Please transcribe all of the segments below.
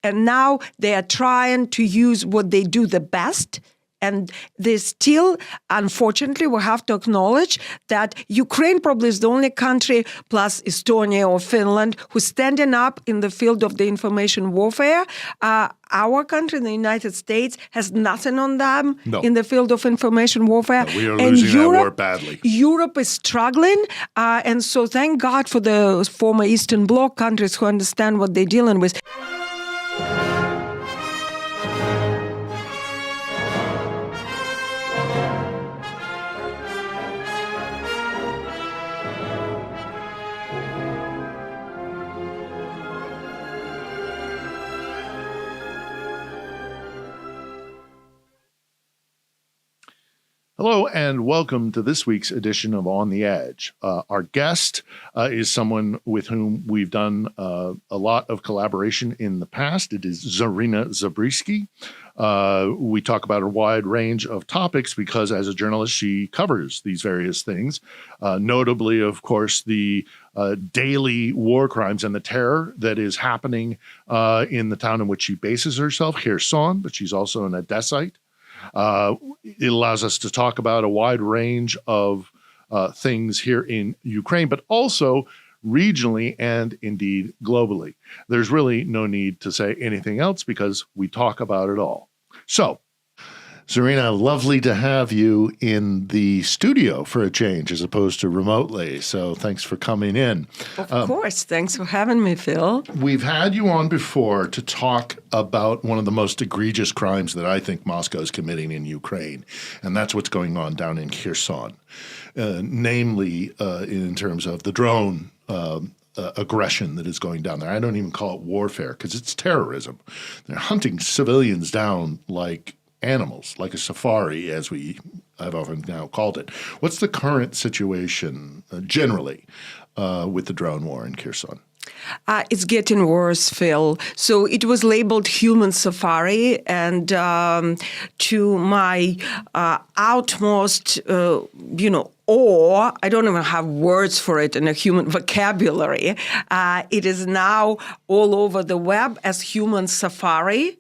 And now they are trying to use what they do the best. And they still, unfortunately, we have to acknowledge that Ukraine probably is the only country, plus Estonia or Finland, who's standing up in the field of the information warfare. Our country, the United States, has nothing on them in the field of information warfare. No, we are losing that war badly. Europe is struggling. And so thank God for the former Eastern Bloc countries who understand what they're dealing with. Hello and welcome to this week's edition of On the Edge. Our guest is someone with whom we've done a lot of collaboration in the past. It is Zarina Zabrisky. We talk about a wide range of topics because as a journalist, she covers these various things, notably, of course, the daily war crimes and the terror that is happening in the town in which she bases herself, Kherson, but she's also an Odessite. It allows us to talk about a wide range of things here in Ukraine, but also regionally and indeed globally. There's really no need to say anything else because we talk about it all. So, Zarina, lovely to have you in the studio for a change as opposed to remotely. So thanks for coming in. Of course. Thanks for having me, Phil. We've had you on before to talk about one of the most egregious crimes that I think Moscow is committing in Ukraine, and that's what's going on down in Kherson, namely in terms of the drone aggression that is going down there. I don't even call it warfare because it's terrorism. They're hunting civilians down like animals, like a safari, as we have often now called it. What's the current situation generally with the drone war in Kherson? It's getting worse, Phil. So it was labeled human safari, and to my utmost, awe, I don't even have words for it in a human vocabulary. It is now all over the web as human safari.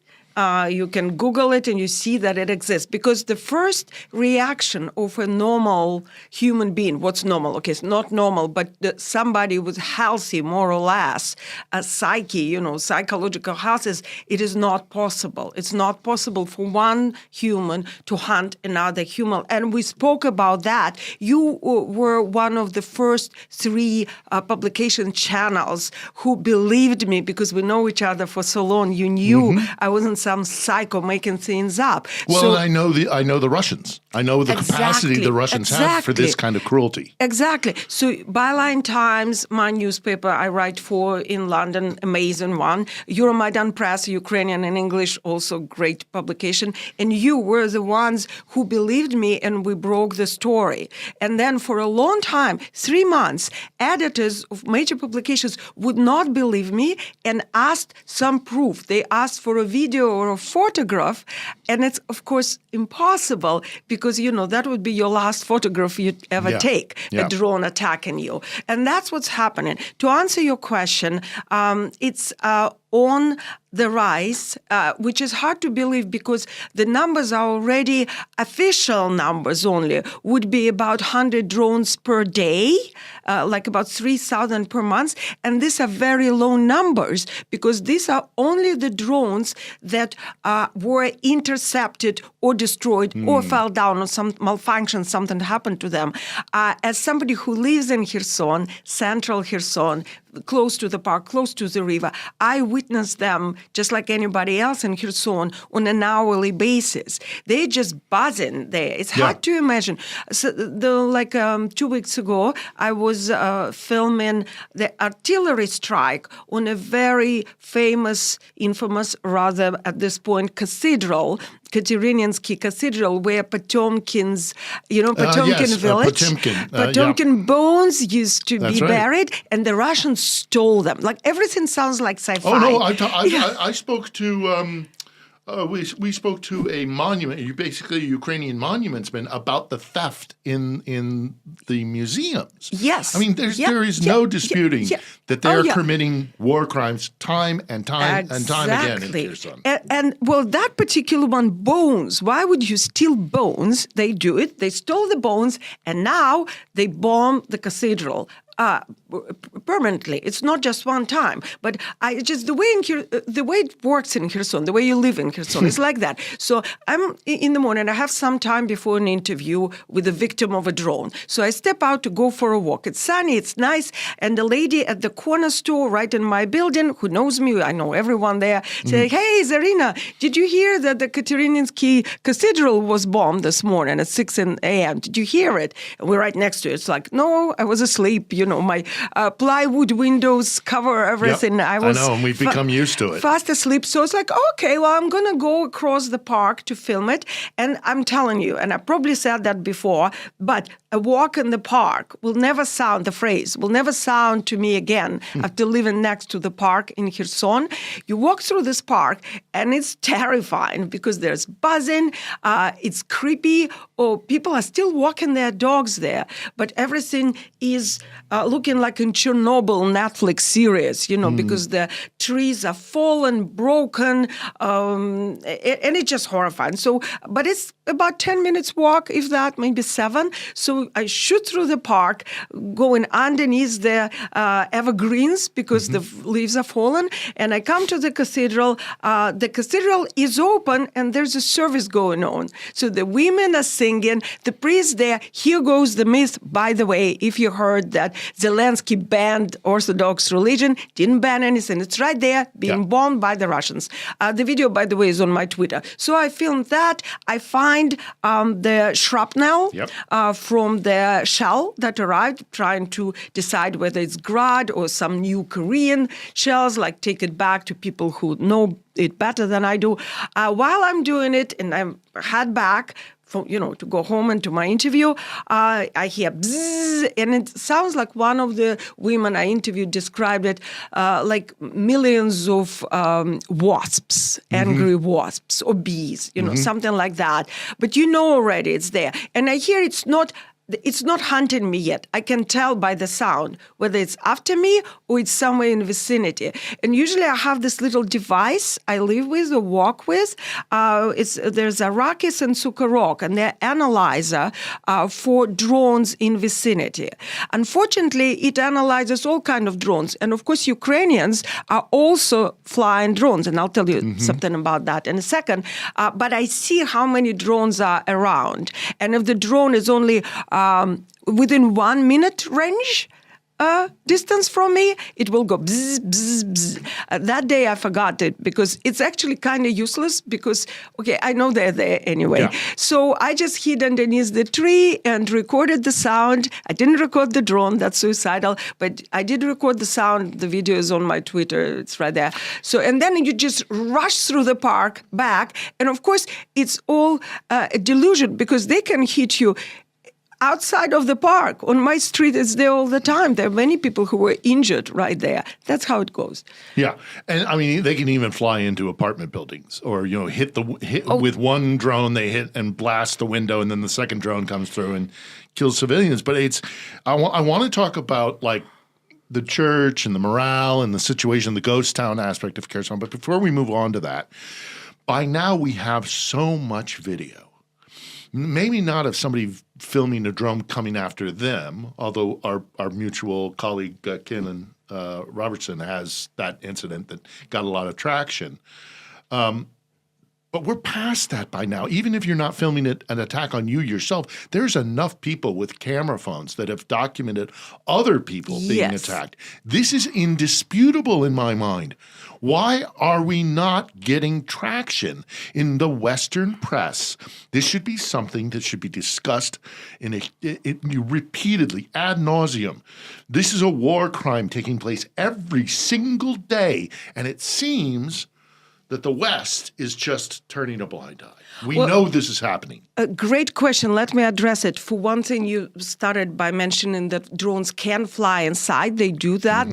You can Google it and you see that it exists. Because the first reaction of a normal human being, what's normal? Okay, it's not normal, but somebody with healthy, more or less, a psyche, psychological health is, it is not possible. It's not possible for one human to hunt another human. And we spoke about that. You were one of the first three publication channels who believed me because we know each other for so long. You knew I wasn't some psycho making things up. Well, so, I know the Russians. I know the capacity the Russians have for this kind of cruelty. Exactly. So Byline Times, my newspaper I write for in London, amazing one. Euromaidan Press, Ukrainian and English, also great publication. And you were the ones who believed me and we broke the story. And then for a long time, 3 months, editors of major publications would not believe me and asked some proof. They asked for a video or a photograph, and it's, of course, impossible because, that would be your last photograph you'd ever take, a drone attacking you. And that's what's happening. To answer your question, it's on the rise, which is hard to believe because the numbers are already official numbers only, would be about 100 drones per day, like about 3,000 per month. And these are very low numbers because these are only the drones that were intercepted or destroyed or fell down or some malfunction, something happened to them. As somebody who lives in Kherson, central Kherson, close to the park, close to the river, I witness them just like anybody else in Kherson on an hourly basis. They're just buzzing there. It's hard to imagine. So 2 weeks ago, I was filming the artillery strike on a very infamous, rather at this point, cathedral, Katerininsky Cathedral, where Potemkin's, Potemkin village, Potemkin bones used to be buried, and the Russians stole them. Like everything sounds like sci-fi. Oh no, I spoke to We spoke to a monument, you basically a Ukrainian monumentsman, about the theft in the museums. Yes. I mean, there is no disputing that they're committing war crimes time and time and time again in Kherson. And well, that particular one, bones. Why would you steal bones? They do it. They stole the bones, and now they bomb the cathedral. Permanently. It's not just one time, but the way it works in Kherson, the way you live in Kherson is like that. So I'm in the morning, I have some time before an interview with a victim of a drone. So I step out to go for a walk. It's sunny, it's nice, and the lady at the corner store right in my building, who knows me, I know everyone there, say, "Hey, Zarina, did you hear that the Katerinsky Cathedral was bombed this morning at 6 a.m.? Did you hear it?" And we're right next to it. It's like, "No, I was asleep. My plywood windows cover everything." Yep, I know, and we've become used to it. Fast asleep. So it's like, okay, well, I'm going to go across the park to film it. And I'm telling you, and I probably said that before, but a walk in the park will never sound, the phrase will never sound to me again after living next to the park in Kherson. You walk through this park and it's terrifying because there's buzzing, it's creepy, or people are still walking their dogs there, but everything is looking like in Chernobyl Netflix series, because the trees are fallen, broken, and it's just horrifying. So, but it's about 10 minutes walk, if that, maybe 7. So I shoot through the park, going underneath the evergreens because the leaves are fallen, and I come to the cathedral. The cathedral is open, and there's a service going on. So the women are singing, the priest there. Here goes the myth, by the way, if you heard that Zelensky banned Orthodox religion, didn't ban anything. It's right there, being bombed by the Russians. The video, by the way, is on my Twitter. So I filmed that. I find the shrapnel from the shell that arrived, trying to decide whether it's Grad or some new Korean shells, like take it back to people who know it better than I do. While I'm doing it, and I head back, to go home and to my interview, I hear bzzz, and it sounds like one of the women I interviewed described it like millions of wasps, angry wasps or bees, something like that. But already it's there. And I hear it's not hunting me yet. I can tell by the sound whether it's after me or it's somewhere in the vicinity. And usually I have this little device I live with or walk with. There's Arrakis and Sukarok, and they're analyzer for drones in vicinity. Unfortunately, it analyzes all kinds of drones. And of course, Ukrainians are also flying drones. And I'll tell you something about that in a second. But I see how many drones are around. And if the drone is only within 1 minute range, distance from me, it will go bzz, bzz, bzz. That day I forgot it because it's actually kind of useless because, I know they're there anyway. Yeah. So I just hid underneath the tree and recorded the sound. I didn't record the drone, that's suicidal, but I did record the sound. The video is on my Twitter, it's right there. So, and then you just rush through the park back. And of course, it's all a delusion because they can hit you outside of the park. On my street, it's there all the time. There are many people who were injured right there. That's how it goes. Yeah. And I mean, they can even fly into apartment buildings or, hit with one drone, they hit and blast the window, and then the second drone comes through and kills civilians. But I want to talk about like the church and the morale and the situation, the ghost town aspect of Kherson. But before we move on to that, by now we have so much video. Maybe not of somebody filming a drone coming after them, although our mutual colleague Ken Robertson has that incident that got a lot of traction. But we're past that by now. Even if you're not filming an attack on you yourself, there's enough people with camera phones that have documented other people being attacked. This is indisputable in my mind. Why are we not getting traction in the Western press? This should be something that should be discussed repeatedly, ad nauseum. This is a war crime taking place every single day, and it seems that the West is just turning a blind eye? We know this is happening. A great question. Let me address it. For one thing, you started by mentioning that drones can fly inside. They do that.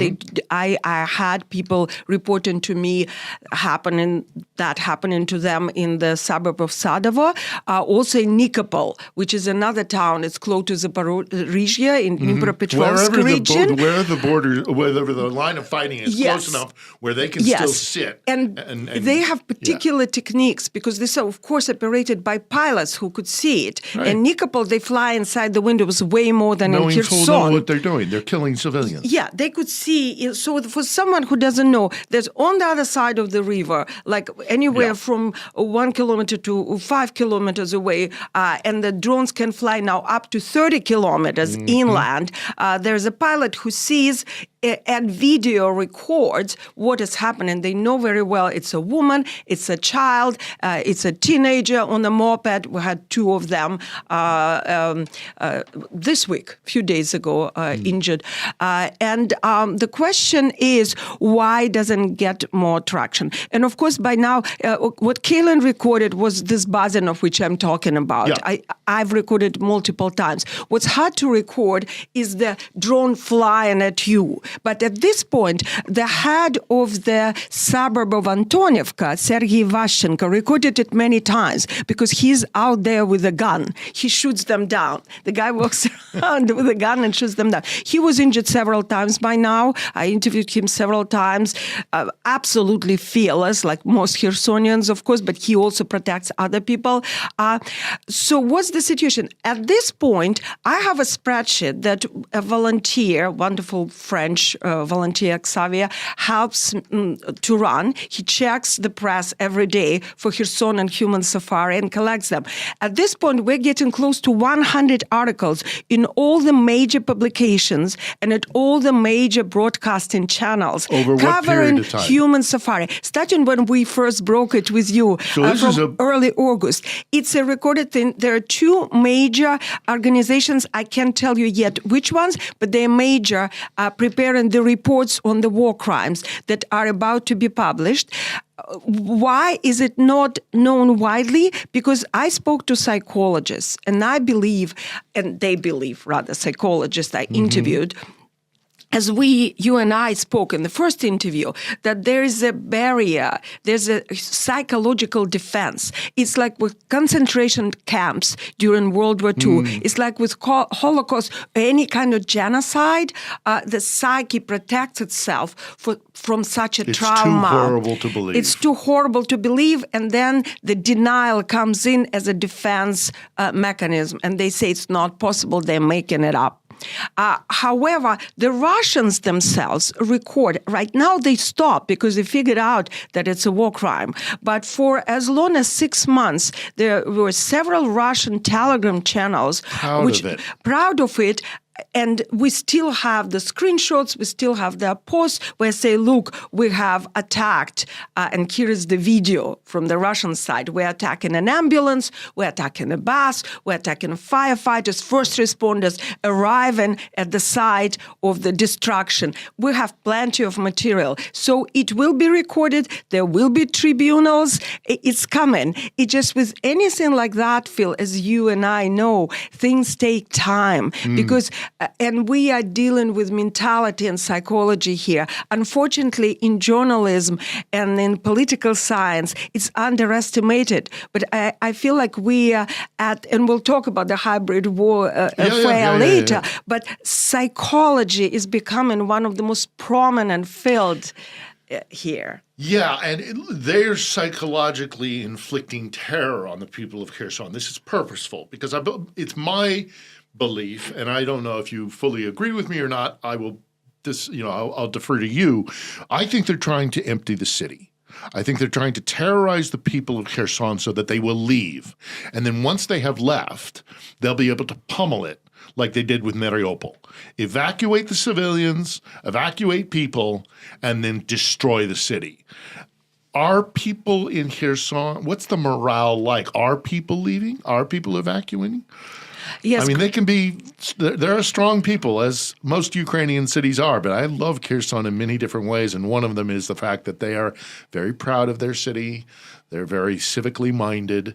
I had people reporting to me happening to them in the suburb of Sadovo. Also in Nikopol, which is another town. It's close to Zaporizhia in Dnipropetrovsk region. Wherever the line of fighting is close enough where they can still sit. And they have particular techniques because this, of course, operated by pilots who could see it. Right. In Nikopol, they fly inside the windows way more than Knowing in Kherson. full well what they're doing. They're killing civilians. Yeah, they could see. So for someone who doesn't know, there's on the other side of the river, like anywhere from 1 kilometer to 5 kilometers away, and the drones can fly now up to 30 kilometers inland. There's a pilot who sees and video records what is happening. They know very well it's a woman, it's a child, it's a teenager on a moped. We had 2 of them this week, a few days ago, injured. And the question is, why doesn't get more traction? And of course, by now, what Kaylin recorded was this buzzing of which I'm talking about. Yeah. I've recorded multiple times. What's hard to record is the drone flying at you. But at this point, the head of the suburb of Antonievka, Sergei Vashchenko, recorded it many times because he's out there with a gun. He shoots them down. The guy walks around with a gun and shoots them down. He was injured several times by now. I interviewed him several times. Absolutely fearless, like most Khersonians, of course, but he also protects other people. So what's the situation? At this point, I have a spreadsheet that a volunteer, wonderful French volunteer Xavier, helps to run. He checks the press every day for Kherson and Human Safari and collects them. At this point, we're getting close to 100 articles in all the major publications and at all the major broadcasting channels over what period of time? Human Safari. Starting when we first broke it with you from early August. It's a recorded thing. There are 2 major organizations. I can't tell you yet which ones, but they're major, preparing the reports on the war crimes that are about to be published. Why is it not known widely? Because I spoke to psychologists, and I believe, and they believe, rather, psychologists I interviewed, as you and I spoke in the first interview, that there is a barrier, there's a psychological defense. It's like with concentration camps during World War II. It's like with Holocaust, any kind of genocide, the psyche protects itself from such a trauma. It's too horrible to believe. It's too horrible to believe, and then the denial comes in as a defense mechanism, and they say it's not possible, they're making it up. However, the Russians themselves record. Right now they stop because they figured out that it's a war crime. But for as long as 6 months, there were several Russian Telegram channels proud of it. And we still have the screenshots, we still have the posts where say, look, we have attacked, and here is the video from the Russian side. We're attacking an ambulance, we're attacking a bus, we're attacking firefighters, first responders arriving at the site of the destruction. We have plenty of material. So it will be recorded, there will be tribunals, it's coming. It just with anything like that, Phil, as you and I know, things take time because and we are dealing with mentality and psychology here. Unfortunately, in journalism and in political science, it's underestimated. But I feel like we are and we'll talk about the hybrid war affair later, but psychology is becoming one of the most prominent fields here. Yeah, and they're psychologically inflicting terror on the people of Kherson. This is purposeful because it's my belief, and I don't know if you fully agree with me or not. I'll defer to you. I think they're trying to empty the city. I think they're trying to terrorize the people of Kherson so that they will leave. And then once they have left, they'll be able to pummel it like they did with Mariupol. Evacuate the civilians, evacuate people, and then destroy the city. Are people in Kherson, what's the morale like? Are people leaving? Are people evacuating? Yes. I mean, there are strong people, as most Ukrainian cities are, but I love Kherson in many different ways. And one of them is the fact that they are very proud of their city. They're very civically minded.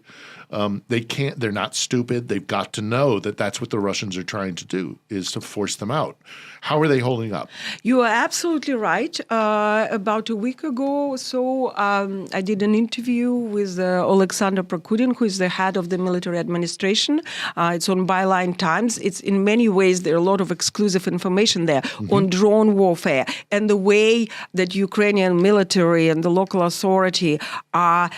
They're not stupid. They've got to know that that's what the Russians are trying to do, is to force them out. How are they holding up? You are absolutely right. About a week ago or so, I did an interview with Alexander Prokudin, who is the head of the military administration. It's on Byline Times. It's in many ways, there are a lot of exclusive information there on drone warfare and the way that Ukrainian military and the local authority are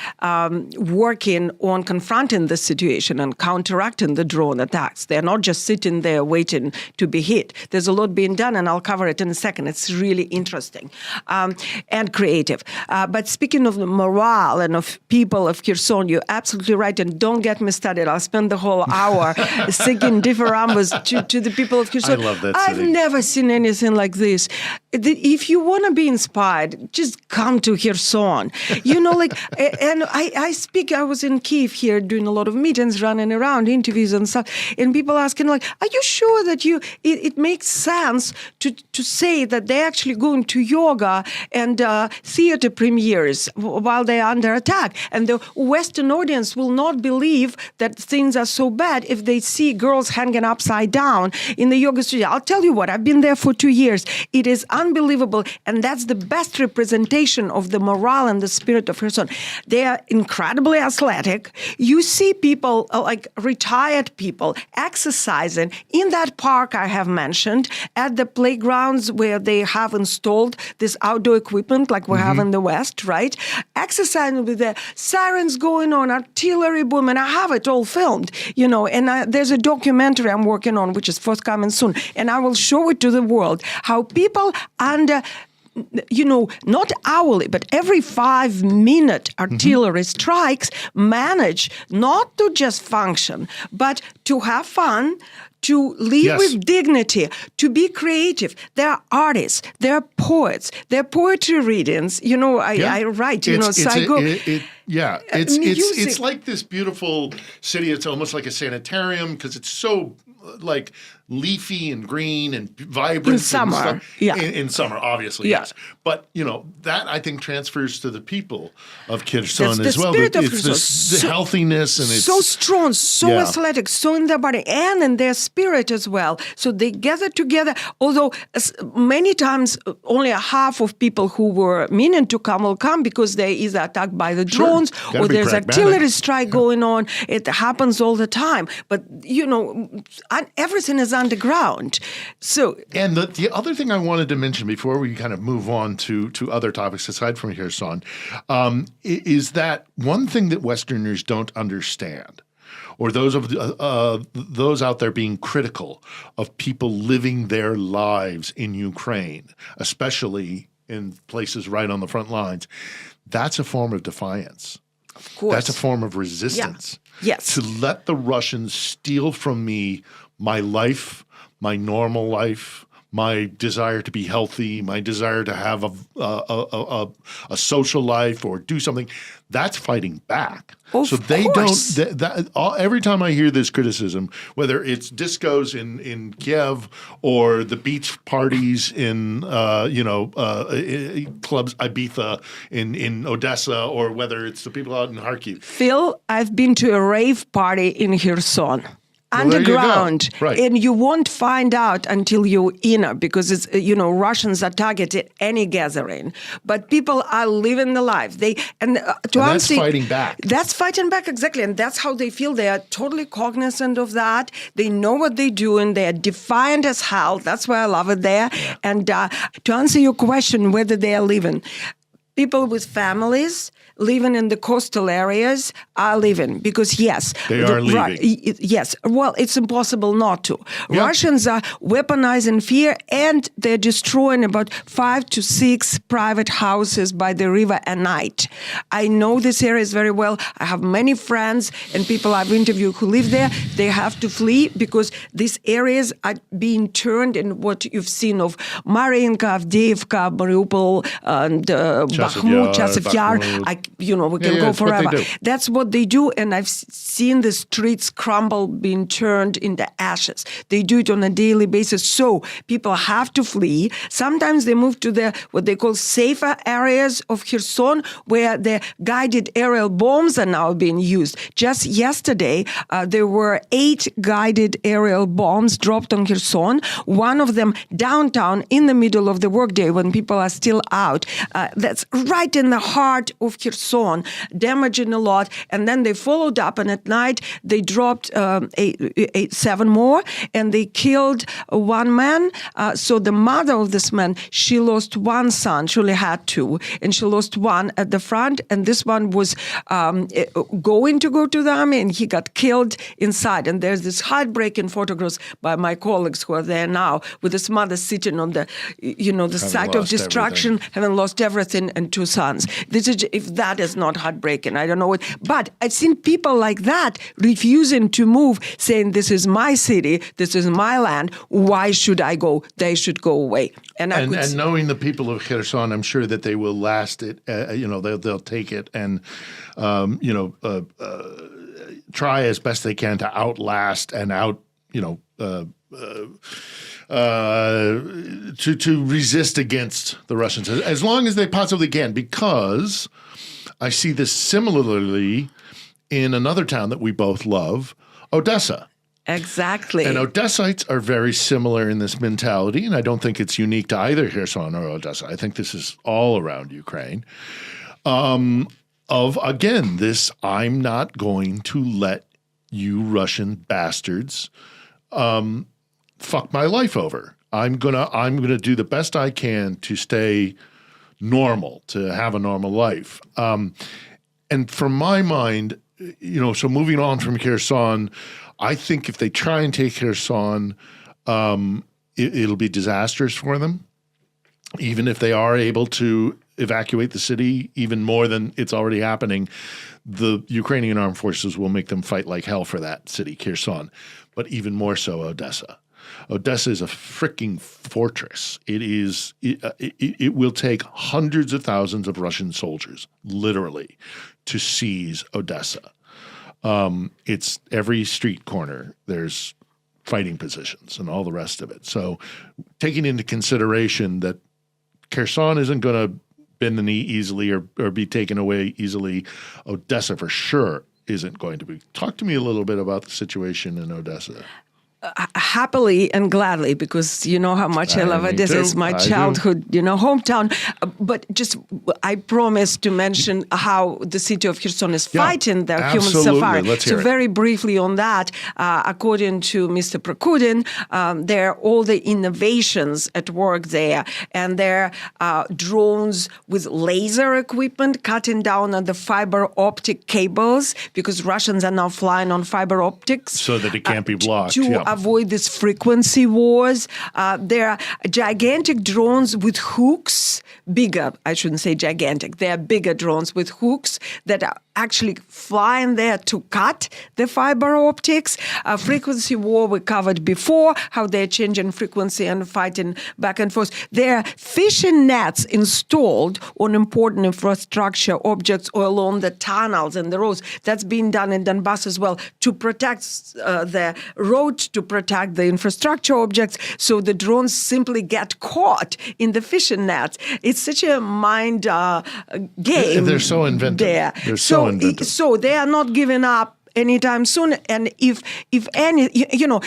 working on confronting the situation and counteracting the drone attacks. They're not just sitting there waiting to be hit. There's a lot being done, and I'll cover it in a second. It's really interesting and creative. But speaking of the morale and of people of Kherson, you're absolutely right, and don't get me started. I'll spend the whole hour singing differambas to the people of Kherson. I love that I've city. never seen anything like this. If you want to be inspired, just come to Kherson. And I was in Kyiv here doing a lot of meetings, running around, interviews and stuff, and people asking are you sure that it makes sense to say that they're actually going to yoga and theater premieres while they're under attack? And the Western audience will not believe that things are so bad if they see girls hanging upside down in the yoga studio. I'll tell you what, I've been there for 2 years. It is unbelievable, and that's the best representation of the morale and the spirit of Kherson. They are incredibly athletic. You see people, like retired people, exercising in that park I have mentioned, at the playgrounds where they have installed this outdoor equipment like we have in the West, right? Exercising with the sirens going on, artillery boom, and I have it all filmed, and there's a documentary I'm working on, which is forthcoming soon, and I will show it to the world, how people under not hourly, but every 5-minute artillery strikes manage not to just function, but to have fun, to live with dignity, to be creative. There are artists, there are poets, there are poetry readings. I write, so I go. It's like this beautiful city. It's almost like a sanitarium because it's so leafy and green and vibrant. In summer, In summer, obviously, yes. But, that I think transfers to the people of Kherson as well. It's the healthiness and it's so strong, so athletic, so in their body and in their spirit as well. So they gather together, although many times only a half of people who were meaning to come will come because they're either attacked by the drones or there's artillery strike going on. It happens all the time. But, everything is underground. So, and the other thing I wanted to mention before we kind of move on to other topics aside from Kherson is that one thing that Westerners don't understand, or those out there being critical of people living their lives in Ukraine, especially in places right on the front lines, that's a form of defiance. Of course. That's a form of resistance. Yeah. Yes. To let the Russians steal from me my life, my normal life, my desire to be healthy, my desire to have a social life or do something, that's fighting back. Of course. Every time I hear this criticism, whether it's discos in Kiev or the beach parties in clubs Ibiza in Odessa, or whether it's the people out in Kharkiv. Phil, I've been to a rave party in Kherson. Underground, right. And you won't find out until you're in it because it's Russians are targeted any gathering, but people are living the life. That's fighting back. That's fighting back, exactly, and that's how they feel. They are totally cognizant of that. They know what they're doing. They are defiant as hell. That's why I love it there. Yeah. And to answer your question, whether they are living, people with families living in the coastal areas are living because, yes. They are leaving. Yes. Well, it's impossible not to. Yep. Russians are weaponizing fear and they're destroying about 5 to 6 private houses by the river at night. I know this areas very well. I have many friends and people I've interviewed who live there. They have to flee because these areas are being turned in what you've seen of Mariinka, Avdiivka, Mariupol, and Bakhmut, Chasiv Yar. We can go it's what they forever. do. That's what they do, and I've seen the streets crumble, being turned into ashes. They do it on a daily basis, so people have to flee. Sometimes they move to what they call safer areas of Kherson, where the guided aerial bombs are now being used. Just yesterday, there were 8 guided aerial bombs dropped on Kherson, one of them downtown in the middle of the workday when people are still out. That's right in the heart of Kherson, damaging a lot. And then they followed up, and at night they dropped 7 more, and they killed one man. So the mother of this man, she lost one son. She only had 2, and she lost one at the front, and this one was going to go to the army, and he got killed inside. And there's this heartbreaking photographs by my colleagues who are there now, with this mother sitting on the site of destruction, having lost everything, and 2 sons. If that is not heartbreaking, I don't know what. But I've seen people like that refusing to move, saying, this is my city, this is my land, why should I go? They should go away. And knowing the people of Kherson, I'm sure that they will last it. They'll take it and try as best they can to outlast and to resist against the Russians as long as they possibly can, because I see this similarly in another town that we both love, Odessa. Exactly. And Odessites are very similar in this mentality, and I don't think it's unique to either Kherson or Odessa. I think this is all around Ukraine. Again, this, I'm not going to let you Russian bastards fuck my life over. I'm gonna do the best I can to stay normal, to have a normal life. And from my mind, so moving on from Kherson, I think if they try and take Kherson, it'll be disastrous for them. Even if they are able to evacuate the city, even more than it's already happening, the Ukrainian armed forces will make them fight like hell for that city, Kherson, but even more so Odessa. Odessa is a freaking fortress. It will take hundreds of thousands of Russian soldiers, literally, to seize Odessa. It's every street corner. There's fighting positions and all the rest of it. So taking into consideration that Kherson isn't going to bend the knee easily or be taken away easily, Odessa for sure isn't going to be. Talk to me a little bit about the situation in Odessa. Happily and gladly, because you know how much I love Odessa. It's my childhood, hometown. But just, I promise to mention how the city of Kherson is fighting the human safari. Let's hear it. Very briefly on that, according to Mr. Prokudin, there are all the innovations at work there, and there are drones with laser equipment cutting down on the fiber optic cables, because Russians are now flying on fiber optics. So that it can't be blocked. Avoid these frequency wars. There are gigantic drones with hooks, bigger, I shouldn't say gigantic, they are bigger drones with hooks that are actually flying there to cut the fiber optics. Frequency war we covered before, how they're changing frequency and fighting back and forth. There are fishing nets installed on important infrastructure objects or along the tunnels and the roads. That's being done in Donbass as well, to protect the road, to protect the infrastructure objects, so the drones simply get caught in the fishing nets. It's such a mind game. They're so inventive. There. They're so inventive. So they are not giving up anytime soon. And if any,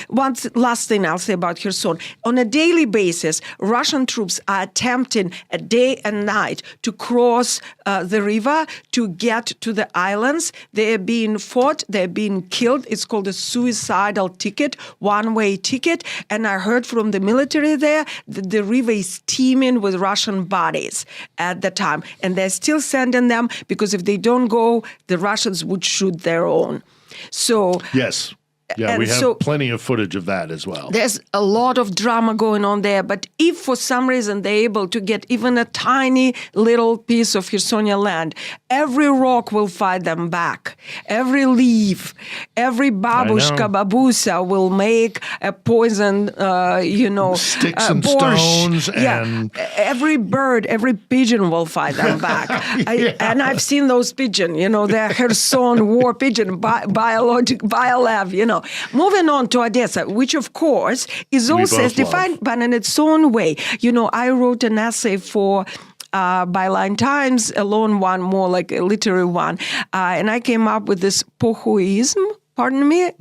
one last thing I'll say about Kherson. On a daily basis, Russian troops are attempting a day and night to cross the river to get to the islands. They are being fought. They're being killed. It's called a suicidal ticket, one-way ticket. And I heard from the military there that the river is teeming with Russian bodies at the time. And they're still sending them, because if they don't go, the Russians would shoot their own. So yes. Yeah, we have plenty of footage of that as well. There's a lot of drama going on there. But if for some reason they're able to get even a tiny little piece of Khersonia land, every rock will fight them back. every leaf, every babushka, babusa will make a poison, sticks and borscht. stones. Yeah. And every bird, every pigeon will fight them back. And I've seen those pigeons, the Kherson war pigeon, biolab, Moving on to Odessa, which of course is also as defined, but in its own way. I wrote an essay for Byline Times, a long one, more like a literary one. And I came up with this pohuism. Pardon my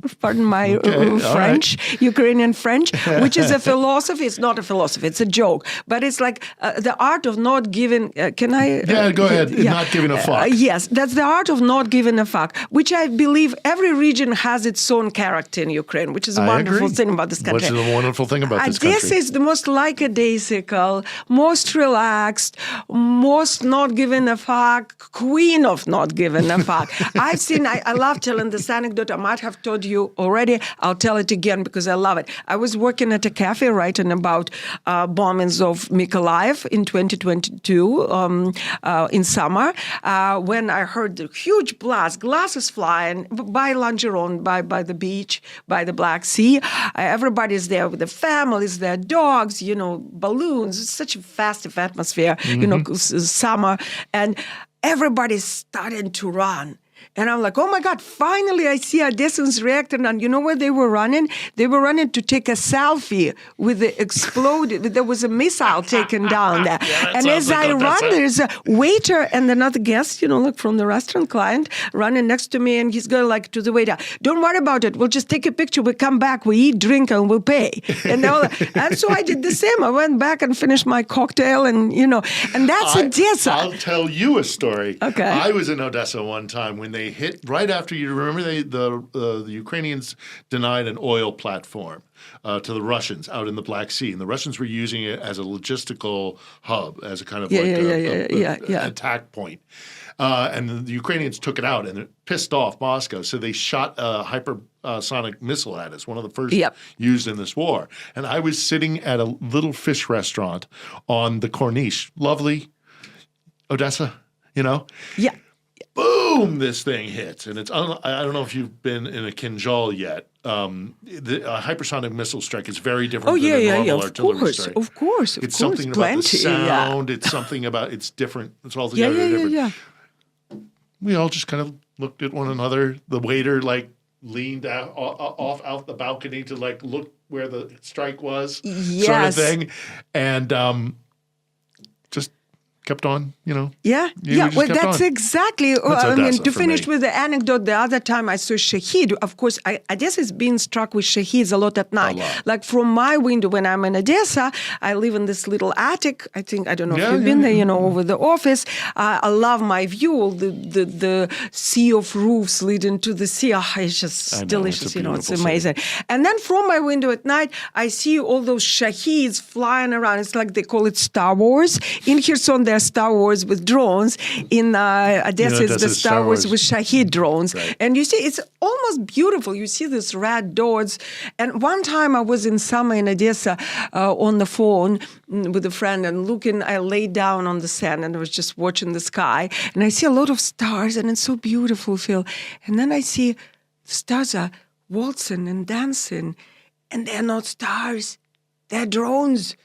French, right. Ukrainian French, which is a philosophy. It's not a philosophy, it's a joke. But it's like the art of not giving, can I? Yeah, go ahead, not giving a fuck. Yes, that's the art of not giving a fuck, which I believe every region has its own character in Ukraine, which is a wonderful thing about this country. Which is a wonderful thing about this country. This is the most lackadaisical, most relaxed, most not giving a fuck, queen of not giving a fuck. I love telling this anecdote. I might have told you already. I'll tell it again because I love it. I was working at a cafe writing about bombings of Mykolaiv in 2022 in summer when I heard the huge blast, glasses flying by Langeron, by the beach, by the Black Sea. Everybody's there with the families, their dogs, balloons. It's such a festive atmosphere, summer. And everybody's starting to run. And I'm like, oh my God, finally I see Odessans reacting. And you know where they were running? They were running to take a selfie with the exploded. There was a missile taken down there. And as I run, there's a waiter and another guest, from the restaurant client running next to me. And he's going to the waiter, don't worry about it. We'll just take a picture. We'll come back. We eat, drink, and we'll pay. And so I did the same. I went back and finished my cocktail and that's Odessa. I'll tell you a story. Okay. I was in Odessa one time when they hit right after the Ukrainians denied an oil platform to the Russians out in the Black Sea, and the Russians were using it as a logical hub, as a kind of attack point. And the Ukrainians took it out, and it pissed off Moscow, so they shot a hypersonic missile at us, one of the first used in this war. And I was sitting at a little fish restaurant on the Corniche, lovely Odessa, Yeah. Boom! This thing hits, and it's. I don't know if you've been in a Kinjal yet. The hypersonic missile strike is very different than a normal artillery strike. Of course, it's something about the sound. It's something about it's different. It's all together different. Yeah. We all just kind of looked at one another. The waiter leaned out the balcony to look where the strike was, sort of thing, and just kept on, Yeah. Well, that's exactly. To finish with the anecdote, the other time I saw Shahid. Of course, Odessa is being struck with Shahids a lot at night. Like from my window when I'm in Odessa, I live in this little attic. I don't know if you've been there, over the office. I love my view, the sea of roofs leading to the sea. It's just delicious, it's amazing. And then from my window at night, I see all those Shahids flying around. It's like they call it Star Wars. In Kherson, there's Star Wars with drones. In Odessa, it's the Star Wars with Shahid drones. Right. And you see, it's almost beautiful. You see these red dots. And one time I was in summer in Odessa on the phone with a friend and I laid down on the sand and I was just watching the sky. And I see a lot of stars and it's so beautiful, Phil. And then I see the stars are waltzing and dancing. And they're not stars. They're drones.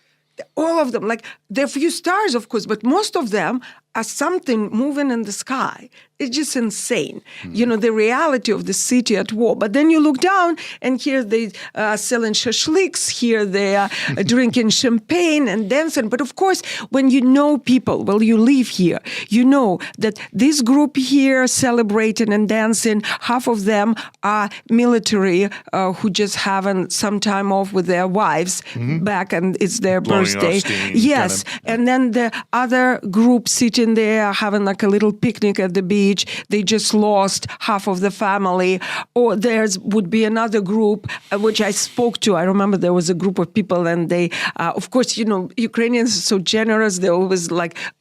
All of them, there are few stars, of course, but most of them are something moving in the sky. It's just insane. The reality of the city at war. But then you look down and here they are selling shashliks, here they are drinking champagne and dancing. But of course, when you know people, you live here, you know that this group here celebrating and dancing, half of them are military who just having some time off with their wives back and it's their birthday. Yes. And then the other group sitting there having a little picnic at the beach. They just lost half of the family. Or there would be another group, which I spoke to. I remember there was a group of people and they, of course, Ukrainians are so generous. They always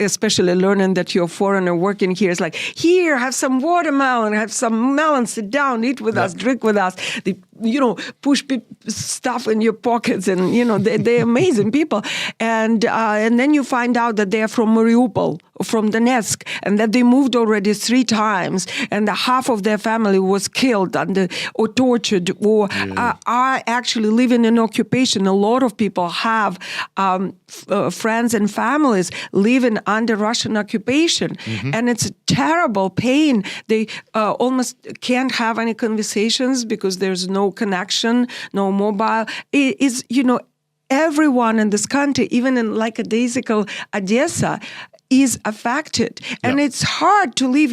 especially learning that you're a foreigner working here. It's here, have some watermelon, have some melon, sit down, eat with us, drink with us. They, push stuff in your pockets and, they're amazing people. And then you find out that they're from Mariupol, from Donetsk, and that they moved already 3 times, and half of their family was killed or tortured or are actually living in occupation. A lot of people have friends and families living under Russian occupation, and it's a terrible pain. They almost can't have any conversations because there's no connection, no mobile. It is, everyone in this country, even in lackadaisical Odessa, is affected. And it's hard to live,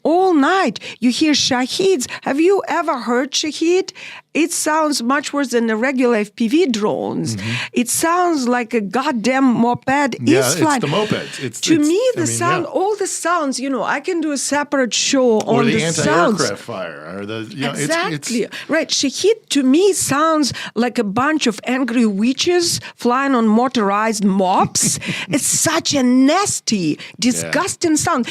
all night you hear shaheeds. Have you ever heard shahid? It sounds much worse than the regular FPV drones. It sounds like a goddamn moped is flying. It's the mopeds. To me, all the sounds, I can do a separate show or on the the sounds. anti-aircraft fire. Or Exactly. Right. Shahid to me sounds like a bunch of angry witches flying on motorized mops. It's such a nasty, disgusting sound.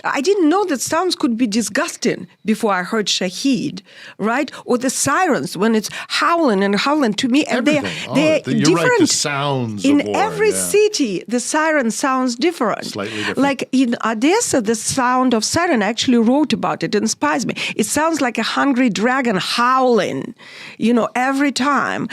I didn't know that sounds could be disgusting before I heard Shahid, right? Or the sirens when it's howling and howling to me. And they're you're different. Right, the sounds in of war, every city, the siren sounds different. Slightly different. Like in Odessa, the sound of siren, I actually wrote about it. It inspires me. It sounds like a hungry dragon howling, every time.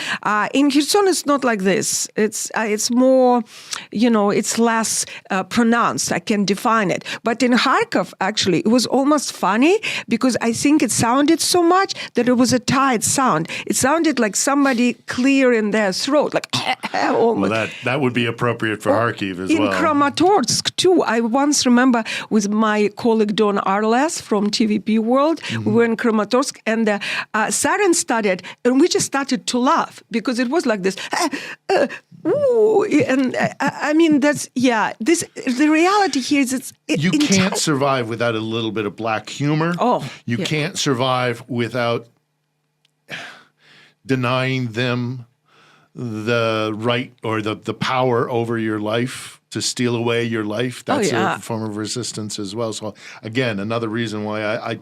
In Kherson, it's not like this. It's more, it's less pronounced. I can define it. But in Kharkov, actually, it was almost funny because I think it sounded so much that it was a tight sound. It sounded like somebody clearing their throat, like almost. Well, that would be appropriate for Kharkiv as well. In Kramatorsk, too. I once remember with my colleague Don Arles from TVP World, we were in Kramatorsk, and the siren started, and we just started to laugh because it was like this. Ooh, and I mean, the reality here is you can't survive without a little bit of black humor. You can't survive without denying them the right or the power over your life, to steal away your life. That's a form of resistance as well. So again, another reason why I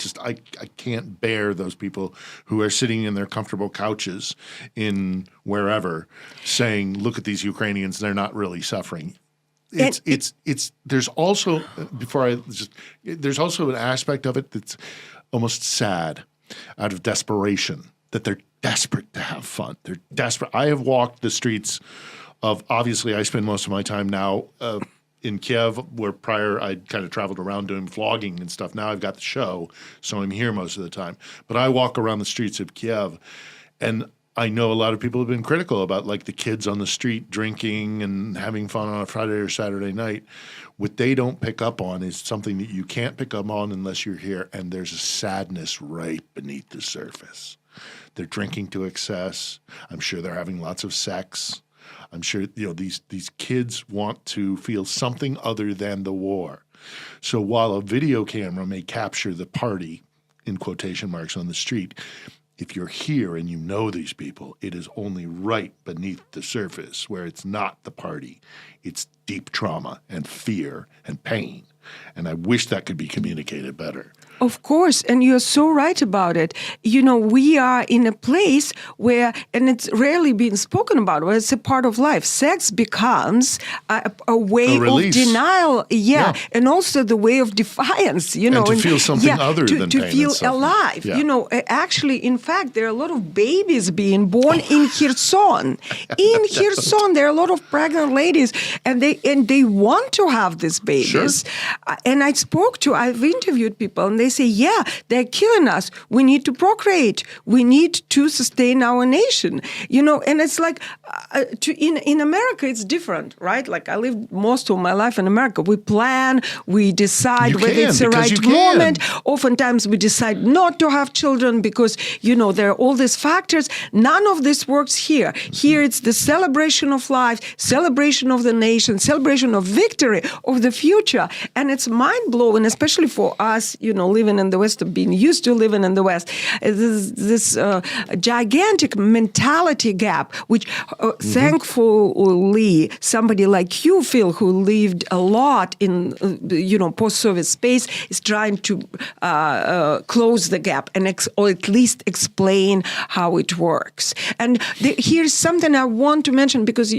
can't bear those people who are sitting in their comfortable couches in wherever saying, look at these Ukrainians, they're not really suffering. There's also there's also an aspect of it that's almost sad, out of desperation, that they're desperate to have fun. They're desperate. I have walked the streets of, obviously I spend most of my time now in Kiev, where prior I kind of traveled around doing vlogging and stuff. Now I've got the show, so I'm here most of the time. But I walk around the streets of Kiev, and I know a lot of people have been critical about like the kids on the street drinking and having fun on a Friday or Saturday night. What they don't pick up on is something that you can't pick up on unless you're here, and there's a sadness right beneath the surface. They're drinking to excess. I'm sure they're having lots of sex. I'm sure these kids want to feel something other than the war. So while a video camera may capture the party, in quotation marks, on the street, if you're here and you know these people, it is only right beneath the surface where it's not the party. It's deep trauma and fear and pain. And I wish that could be communicated better. Of course, and you're so right about it. We are in a place where, and it's rarely being spoken about, where it's a part of life. Sex becomes a way of denial, and also the way of defiance. And to feel something other than to pain feel and suffering. Alive. Yeah. Actually, in fact, there are a lot of babies being born in Kherson. In Kherson, there are a lot of pregnant ladies, and they want to have these babies. Sure. And I've interviewed people, and they say, they're killing us. We need to procreate. We need to sustain our nation. And it's like, in America, it's different, right? Like I lived most of my life in America. We plan, we decide whether it's the right moment. Oftentimes we decide not to have children because, there are all these factors. None of this works here. Here it's the celebration of life, celebration of the nation, celebration of victory, of the future. And it's mind-blowing, especially for us, living living in the West, of being used to living in the West, this gigantic mentality gap, which thankfully somebody like you, Phil, who lived a lot in post-Soviet space, is trying to close the gap and or at least explain how it works. And here's something I want to mention, because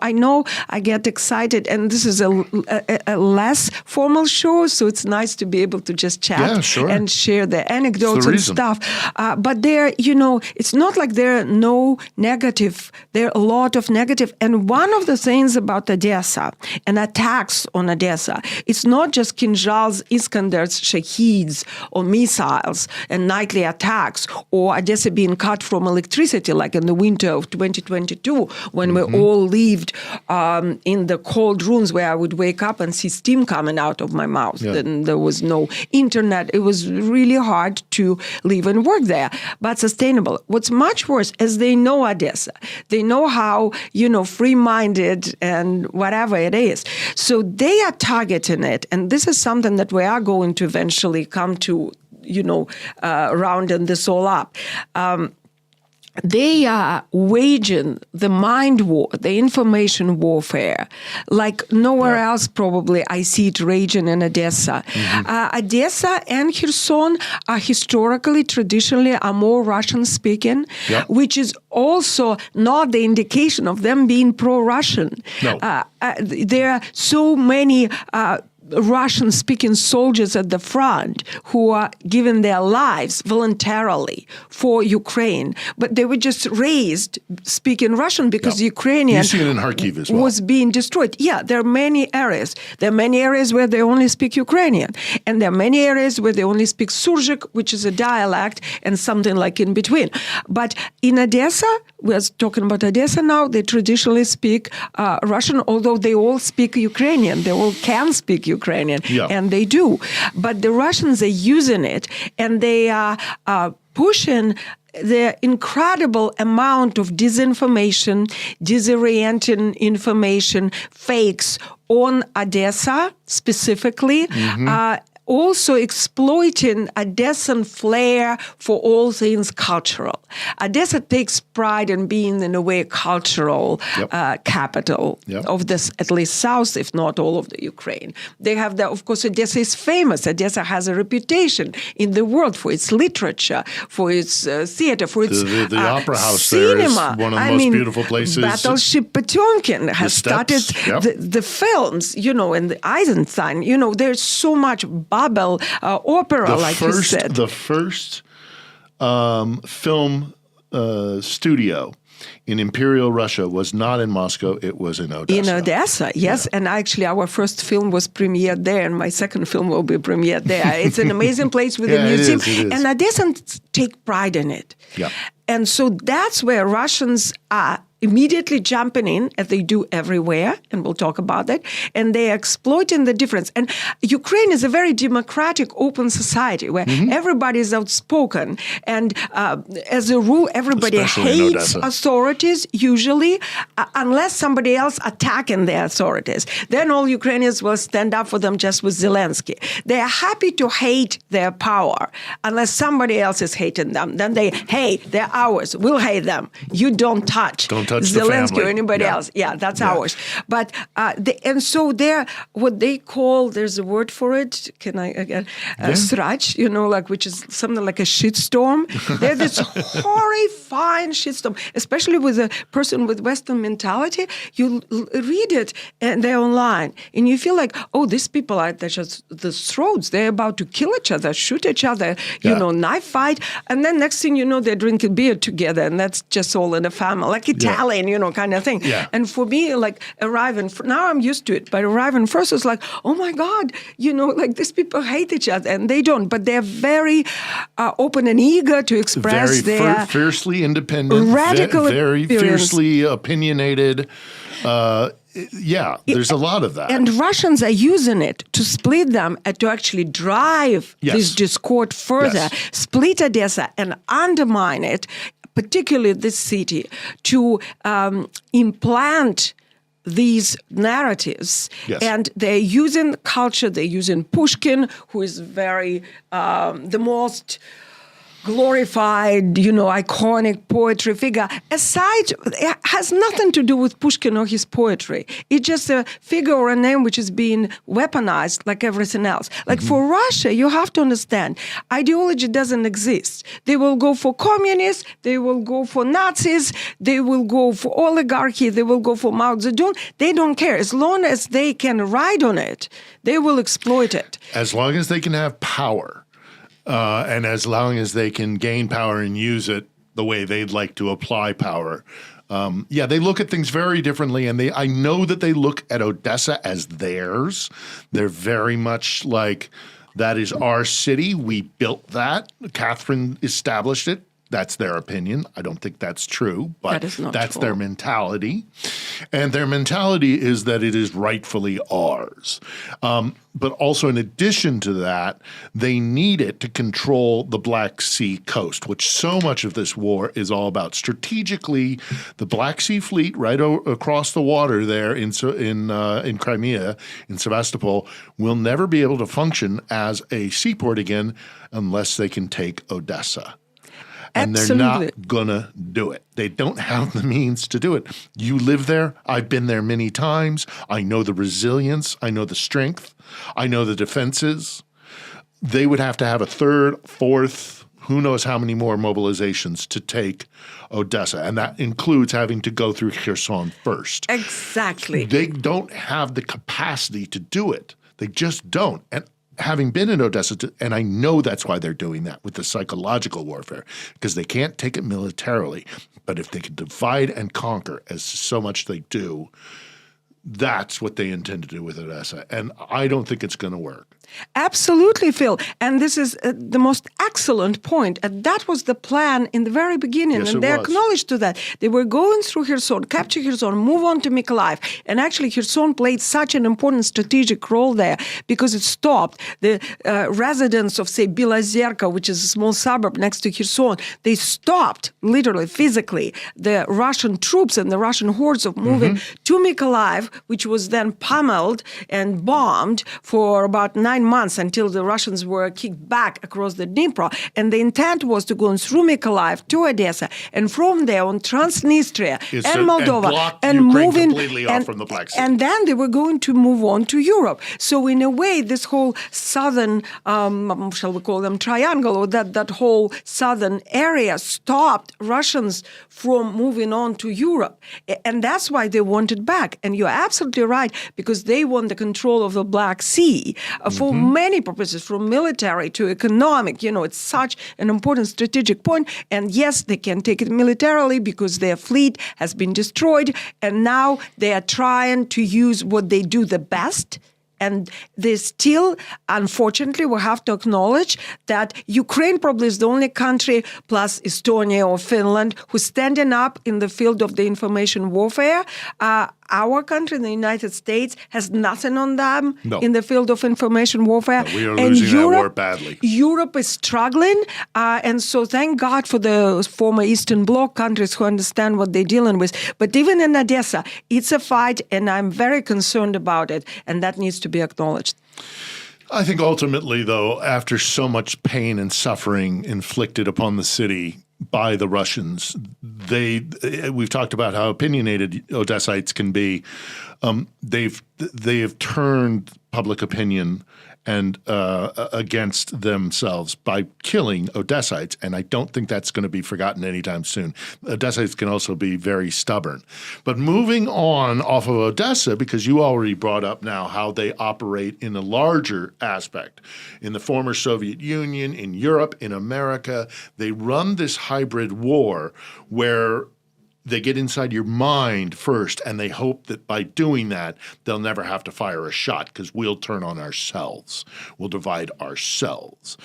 I know I get excited, and this is a less formal show, so it's nice to be able to just chat and share the anecdotes and stuff. But there, it's not like there are no negative. There are a lot of negative. And one of the things about Odessa and attacks on Odessa, it's not just Kinzhals, Iskanders, Shaheeds, or missiles and nightly attacks, or Odessa being cut from electricity, like in the winter of 2022, when we all lived in the cold rooms where I would wake up and see steam coming out of my mouth. Yeah. And there was no internet. It was really hard to live and work there, but sustainable. What's much worse is they know Odessa. They know how, free-minded and whatever it is. So they are targeting it. And this is something that we are going to eventually come to, rounding this all up. They are waging the mind war, the information warfare, like nowhere else probably I see it raging in Odessa. Odessa and Kherson are historically, traditionally, are more Russian-speaking, which is also not the indication of them being pro-Russian. No. There are so many Russian-speaking soldiers at the front who are giving their lives voluntarily for Ukraine, but they were just raised speaking Russian because Ukrainian you see it in Kharkiv as well. Was being destroyed. Yeah, there are many areas. There are many areas where they only speak Ukrainian, and there are many areas where they only speak Surzhyk, which is a dialect, and something like in between. But in Odessa, we're talking about Odessa now, they traditionally speak Russian, although they all speak Ukrainian. They all can speak Ukrainian, and they do. But the Russians are using it, and they are pushing the incredible amount of disinformation, disorienting information, fakes on Odessa specifically, also exploiting Odessan flair for all things cultural. Odessa takes pride in being, in a way, cultural capital of this, at least south, if not all of the Ukraine. They have of course, Odessa is famous. Odessa has a reputation in the world for its literature, for its theater, for its the Opera House cinema. There is one of the most beautiful places. Battleship Potemkin has started the films, and the Eisenstein. There's so much Babel opera, you said. The first film studio in Imperial Russia was not in Moscow, it was in Odessa. In Odessa, yes. Yeah. And actually our first film was premiered there, and my second film will be premiered there. It's an amazing place with a museum. It is. And Odessans take pride in it. Yeah. And so that's where Russians are immediately jumping in, as they do everywhere, and we'll talk about that, and they're exploiting the difference. And Ukraine is a very democratic, open society where everybody is outspoken, and as a rule, everybody hates authorities, usually, unless somebody else attacking the authorities. Then all Ukrainians will stand up for them, just with Zelensky. They are happy to hate their power, unless somebody else is hating them. Then they're ours. We'll hate them. You don't touch Zelensky or anybody else. Yeah, that's ours. But and so they're what they call, there's a word for it. Can I again? Srach, which is something like a shitstorm. They're this horrifying shitstorm, especially with a person with Western mentality. You read it and they're online, and you feel like, oh, these people are just the throats. They're about to kill each other, shoot each other, knife fight, and then next thing you know, they're drinking beer together, and that's just all in the family, like Italian, kind of thing. Yeah. And for me, like arriving, now I'm used to it, but arriving first was like, oh my God, these people hate each other, and they don't, but they're very open and eager to express their fiercely independent, radical, very fiercely opinionated. There's a lot of that. And Russians are using it to split them and to actually drive this discord further, split Odessa and undermine it, particularly this city, to implant these narratives, Yes. and they're using culture, they're using Pushkin, who is very the most glorified, iconic poetry figure. Aside, it has nothing to do with Pushkin or his poetry. It's just a figure or a name which is being weaponized like everything else. Like for Russia, you have to understand, ideology doesn't exist. They will go for communists, they will go for Nazis, they will go for oligarchy, they will go for Mao Zedong. They don't care. As long as they can ride on it, they will exploit it. As long as they can have power. And as long as they can gain power and use it the way they'd like to apply power. They look at things very differently. And I know that they look at Odessa as theirs. They're very much like, that is our city. We built that. Catherine established it. That's their opinion. I don't think that's true, but that's their mentality. And their mentality is that it is rightfully ours. But also in addition to that, they need it to control the Black Sea coast, which so much of this war is all about. Strategically, the Black Sea fleet right across the water there in Crimea, in Sevastopol, will never be able to function as a seaport again unless they can take Odessa. And they're not going to do it. They don't have the means to do it. You live there. I've been there many times. I know the resilience. I know the strength. I know the defenses. They would have to have a third, fourth, who knows how many more mobilizations to take Odessa. And that includes having to go through Kherson first. Exactly. They don't have the capacity to do it. They just don't. And having been in Odessa, and I know that's why they're doing that with the psychological warfare, because they can't take it militarily. But if they can divide and conquer, as so much they do, that's what they intend to do with Odessa. And I don't think it's going to work. Absolutely, Phil. And this is the most excellent point. And that was the plan in the very beginning. Yes, and they acknowledged to that. They were going through Kherson, capture Kherson, move on to Mykolaiv. And actually, Kherson played such an important strategic role there because it stopped the residents of, say, Belozerka, which is a small suburb next to Kherson. They stopped, literally, physically, the Russian troops and the Russian hordes of moving to Mykolaiv, which was then pummeled and bombed for about 9 months until the Russians were kicked back across the Dnipro. And the intent was to go through Mykolaiv to Odessa, and from there on Transnistria and Moldova, and moving completely off from the Black Sea. And then they were going to move on to Europe. So in a way, this whole southern, shall we call them triangle, or that whole southern area stopped Russians from moving on to Europe. And that's why they wanted back. And you're absolutely right, because they want the control of the Black Sea for many purposes, from military to economic. It's such an important strategic point. And yes, they can take it militarily because their fleet has been destroyed. And now they are trying to use what they do the best. And they still, unfortunately, we have to acknowledge that Ukraine probably is the only country, plus Estonia or Finland, who's standing up in the field of the information warfare. Our country, the United States, has nothing on them in the field of information warfare. No, we are losing that war badly. Europe is struggling, and so thank God for the former Eastern Bloc countries who understand what they're dealing with. But even in Odessa, it's a fight, and I'm very concerned about it, and that needs to be acknowledged. I think ultimately, though, after so much pain and suffering inflicted upon the city by the Russians, we've talked about how opinionated Odessites can be. They have turned public opinion and against themselves by killing Odessites, and I don't think that's going to be forgotten anytime soon. Odessites can also be very stubborn. But moving on off of Odessa, because you already brought up now how they operate in a larger aspect. In the former Soviet Union, in Europe, in America, they run this hybrid war where they get inside your mind first, and they hope that by doing that, they'll never have to fire a shot because we'll turn on ourselves. We'll divide ourselves.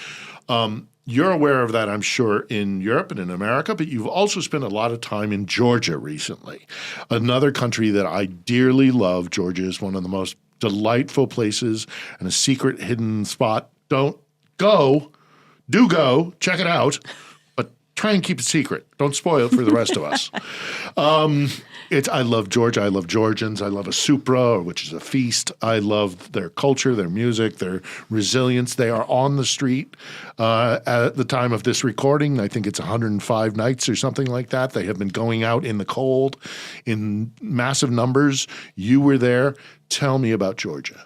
You're aware of that, I'm sure, in Europe and in America, but you've also spent a lot of time in Georgia recently, another country that I dearly love. Georgia is one of the most delightful places and a secret hidden spot. Don't go. Do go. Check it out. But try and keep it secret. Don't spoil it for the rest of us. I love Georgia. I love Georgians. I love a supra, which is a feast. I love their culture, their music, their resilience. They are on the street at the time of this recording. I think it's 105 nights or something like that. They have been going out in the cold in massive numbers. You were there. Tell me about Georgia.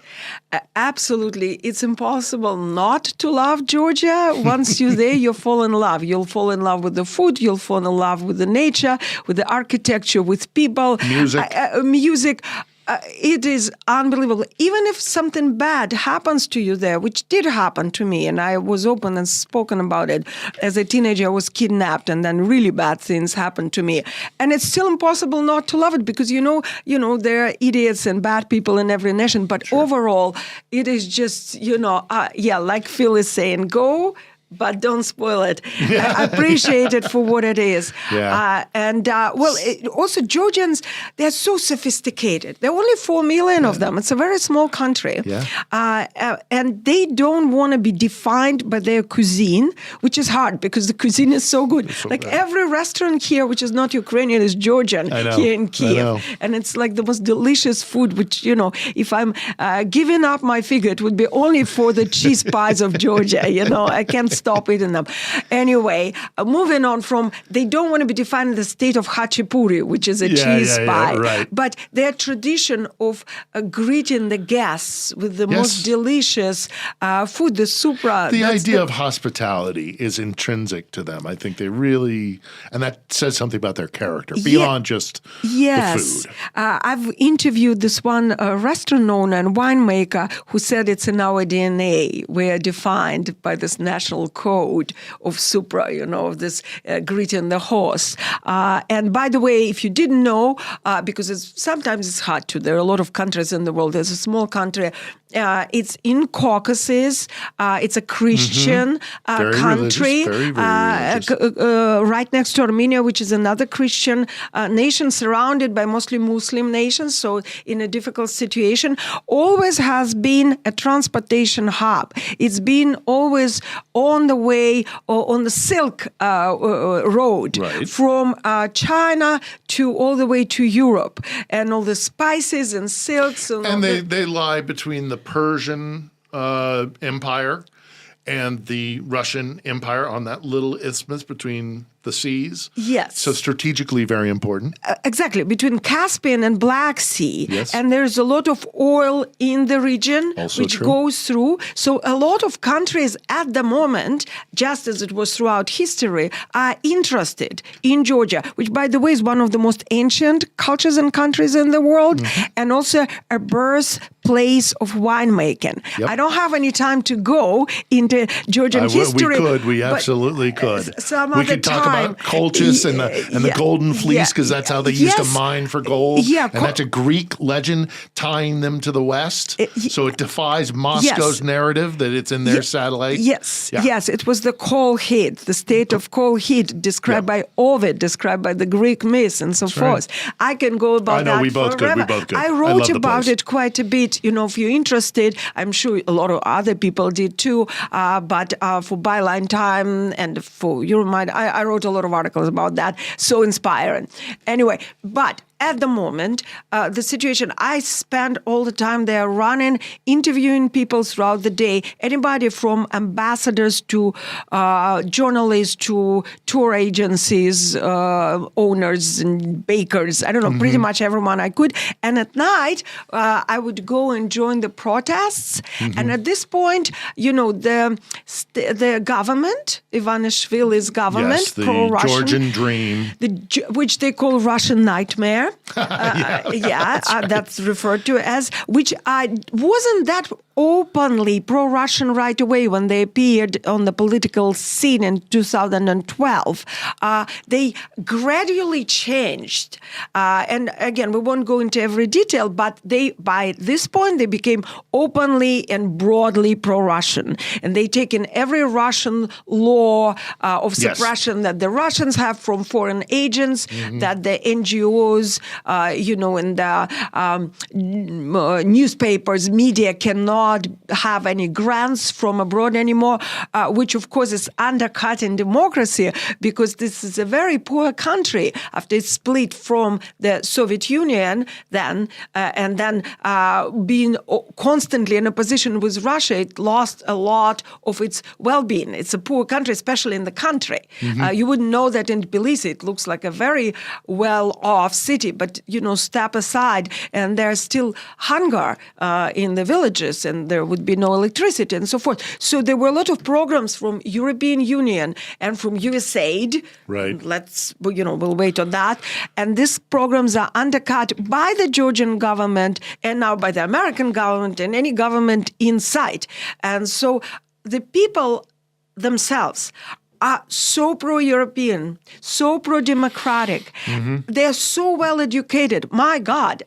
Absolutely. It's impossible not to love Georgia. Once you're there, you fall in love. You'll fall in love with the food. You'll fall in love with the nature, with the architecture, with people. Music. It is unbelievable. Even if something bad happens to you there, which did happen to me, and I was open and spoken about it. As a teenager, I was kidnapped, and then really bad things happened to me. And it's still impossible not to love it because, there are idiots and bad people in every nation. But overall, it is just, like Phil is saying, go, but don't spoil it. I appreciate it for what it is. Yeah. Also Georgians, they're so sophisticated. There are only 4 million of them. It's a very small country. Yeah. And they don't want to be defined by their cuisine, which is hard because the cuisine is so good. Every restaurant here, which is not Ukrainian, is Georgian here in Kiev. And it's like the most delicious food, which, if I'm giving up my figure, it would be only for the cheese pies of Georgia. I can't stop eating them. Anyway, moving on from, they don't want to be defined in the state of Hachapuri, which is a cheese pie. Right. But their tradition of greeting the guests with the most delicious food, the supra. The idea of hospitality is intrinsic to them. I think they really, and that says something about their character beyond just the food. I've interviewed this one restaurant owner and winemaker who said it's in our DNA. We are defined by this national code of supra, of this greeting the host. And by the way, if you didn't know, because sometimes it's hard to, there are a lot of countries in the world. There's a small country. It's in Caucasus. It's a Christian country, very religious. Right next to Armenia, which is another Christian nation, surrounded by mostly Muslim nations. So in a difficult situation, always has been a transportation hub. It's been always on the way, or on the Silk Road, from China to all the way to Europe, and all the spices and silks. And they lie between the Persian Empire and the Russian Empire on that little isthmus between the seas. Yes. So strategically very important. Exactly. Between Caspian and Black Sea. Yes. And there's a lot of oil in the region, which goes through. So a lot of countries at the moment, just as it was throughout history, are interested in Georgia, which, by the way, is one of the most ancient cultures and countries in the world, and also a birthplace of winemaking. Yep. I don't have any time to go into Georgian history. We absolutely could. Some we other could talk time. about Colchis and the golden fleece, because that's how they used to mine for gold. Yeah, and that's a Greek legend tying them to the West. So it defies Moscow's narrative that it's in their satellite. Yes, it was the Colchid, the state of Colchid, described by Ovid, described by the Greek myths and so forth. I can go about that we both forever. could. I wrote about it quite a bit. If you're interested, I'm sure a lot of other people did too. But for Byline Time and for Euromine, I wrote a lot of articles about that. So inspiring. Anyway, but at the moment, the situation, I spend all the time there running, interviewing people throughout the day, anybody from ambassadors to journalists to tour agencies, owners and bakers. I don't know, pretty much everyone I could. And at night, I would go and join the protests. And at this point, the government, Ivanishvili's government, the pro-Russian, Georgian dream, which they call Russian nightmare. That's referred to as, which wasn't that openly pro-Russian right away when they appeared on the political scene in 2012. They gradually changed. And again, we won't go into every detail, but by this point, they became openly and broadly pro-Russian. And they take in every Russian law of suppression that the Russians have from foreign agents, that the NGOs in the newspapers, media cannot have any grants from abroad anymore, which of course is undercutting democracy because this is a very poor country after it's split from the Soviet Union then, and then being constantly in opposition with Russia, it lost a lot of its well-being. It's a poor country, especially in the country. You wouldn't know that in Tbilisi. It looks like a very well-off city, but, step aside and there's still hunger in the villages and there would be no electricity and so forth. So there were a lot of programs from European Union and from USAID. Right. We'll wait on that. And these programs are undercut by the Georgian government and now by the American government and any government in sight. And so the people themselves are so pro-European, so pro-democratic. They're so well-educated. My God,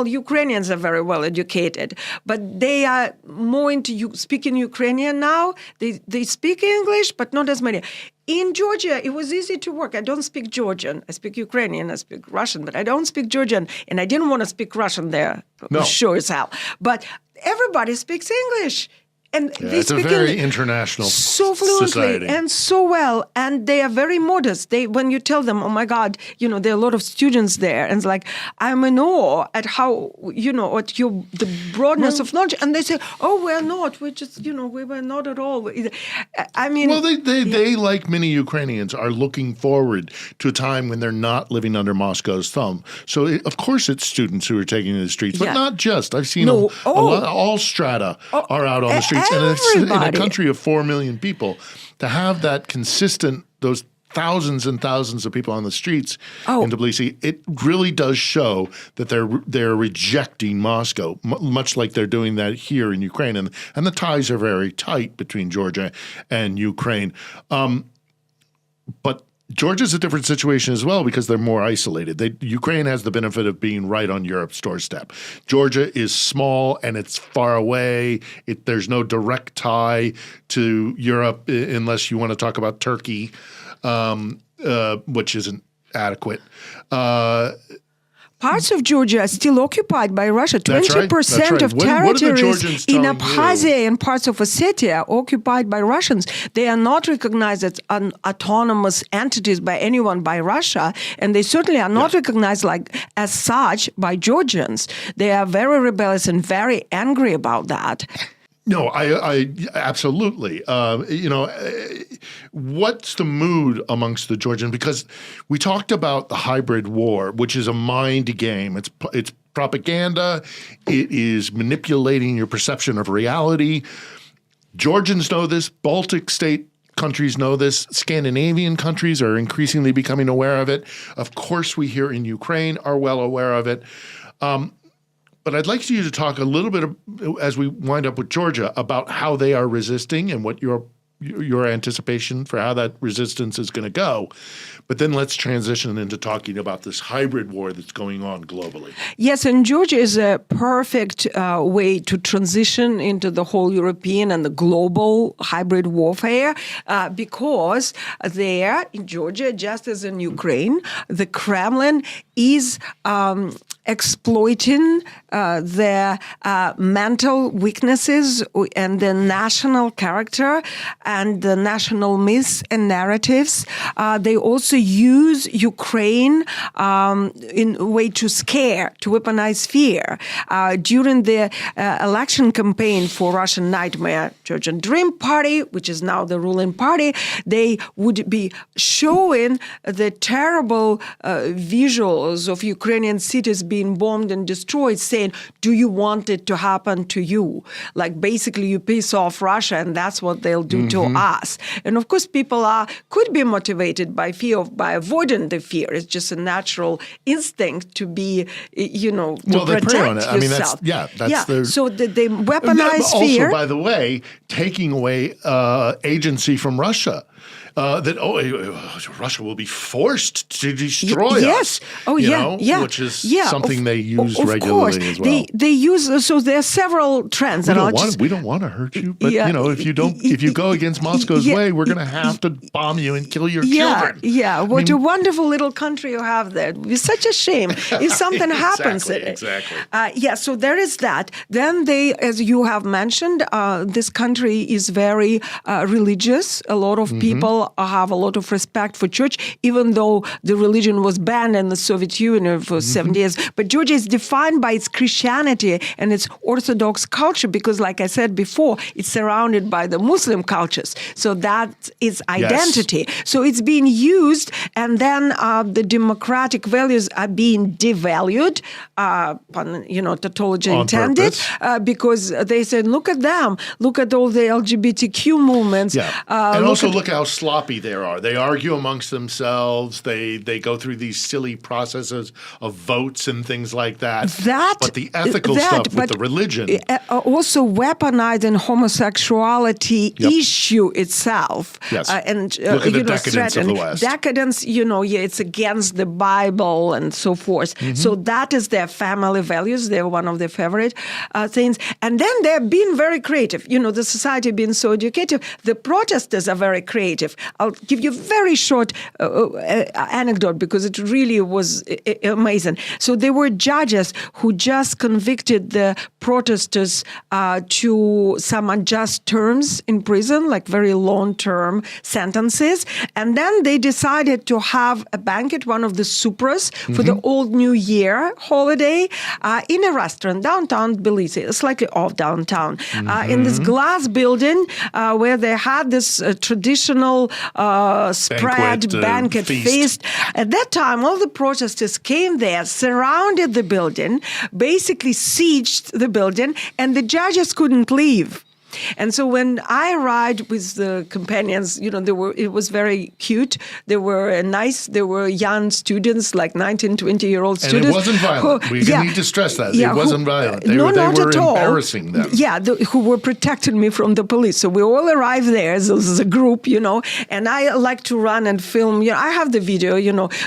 Ukrainians are very well-educated, but they are more into speaking Ukrainian now. They speak English, but not as many. In Georgia, it was easy to work. I don't speak Georgian. I speak Ukrainian, I speak Russian, but I don't speak Georgian, and I didn't want to speak Russian there, sure as hell. But everybody speaks English. And they it's a speak very international so fluently society. and so well, and they are very modest. When you tell them, oh my God, there are a lot of students there, and it's like, I'm in awe at how, the broadness of knowledge, and they say, oh, we're not, we just, we were not at all. I mean, well, they like many Ukrainians are looking forward to a time when they're not living under Moscow's thumb. So of course it's students who are taking to the streets, but not just. I've seen all strata are out on the streets. And in a country of 4 million people, to have that consistent, those thousands and thousands of people on the streets in Tbilisi, it really does show that they're rejecting Moscow, much like they're doing that here in Ukraine. And the ties are very tight between Georgia and Ukraine. But Georgia's a different situation as well because they're more isolated. Ukraine has the benefit of being right on Europe's doorstep. Georgia is small and it's far away. There's no direct tie to Europe unless you want to talk about Turkey, which isn't adequate. Parts of Georgia are still occupied by Russia. 20% of territories in Abkhazia and parts of Ossetia are occupied by Russians. They are not recognized as autonomous entities by anyone by Russia, and they certainly are not recognized as such by Georgians. They are very rebellious and very angry about that. No, I absolutely. What's the mood amongst the Georgians? Because we talked about the hybrid war, which is a mind game. It's propaganda. It is manipulating your perception of reality. Georgians know this. Baltic state countries know this. Scandinavian countries are increasingly becoming aware of it. Of course, we here in Ukraine are well aware of it. But I'd like you to talk a little bit, as we wind up with Georgia, about how they are resisting and what your anticipation for how that resistance is going to go. But then let's transition into talking about this hybrid war that's going on globally. Yes, and Georgia is a perfect way to transition into the whole European and the global hybrid warfare because there in Georgia, just as in Ukraine, the Kremlin is exploiting their mental weaknesses and the national character and the national myths and narratives. They also use Ukraine in a way to scare, to weaponize fear. During the election campaign for Russian Nightmare Georgian Dream Party, which is now the ruling party, they would be showing the terrible visuals of Ukrainian cities being bombed and destroyed, saying, do you want it to happen to you? Like basically you piss off Russia and that's what they'll do to us. And of course people could be motivated by fear, by avoiding the fear. It's just a natural instinct to be, to protect prey on it. yourself. I mean, that's their... So they weaponize fear. Also, by the way, taking away agency from Russia. Russia will be forced to destroy yes. us. Oh, yeah. Which is something they use of regularly course. as well. They use, so there are several trends. We don't want to hurt you, but if you go against Moscow's way, we're going to have to bomb you and kill your children. Yeah, what a wonderful little country you have there. It's such a shame if something happens. Exactly. So there is that. Then they, as you have mentioned, this country is very religious. A lot of people have a lot of respect for church, even though the religion was banned in the Soviet Union for 70 years. But Georgia is defined by its Christianity and its Orthodox culture because, like I said before, it's surrounded by the Muslim cultures. So that's its identity. Yes. So it's being used, and then the democratic values are being devalued, tautology intended, because they said, look at them, look at all the LGBTQ movements. Yeah. And also look how sloppy they are. They argue amongst themselves. They go through these silly processes of votes and things like that. But the ethical stuff with the religion. Also weaponizing homosexuality issue itself. Yes. And look at the decadence of the West. Decadence, it's against the Bible and so forth. So that is their family values. They're one of their favorite things. And then they're being very creative. The society being so educative. The protesters are very creative. I'll give you a very short anecdote because it really was amazing. So there were judges who just convicted the protesters to some unjust terms in prison, like very long-term sentences. And then they decided to have a banquet, one of the supras, for the Old New Year holiday in a restaurant downtown Tbilisi. It's like off downtown, in this glass building where they had this traditional banquet feast. At that time, all the protesters came there, surrounded the building, basically sieged the building, and the judges couldn't leave. And so when I arrived with the companions, it was very cute. They were nice. They were young students, like 19, 20-year-old students. And it wasn't violent. We need to stress that. It wasn't violent. They were embarrassing them. Yeah, who were protecting me from the police. So we all arrived there as a group, and I like to run and film. I have the video,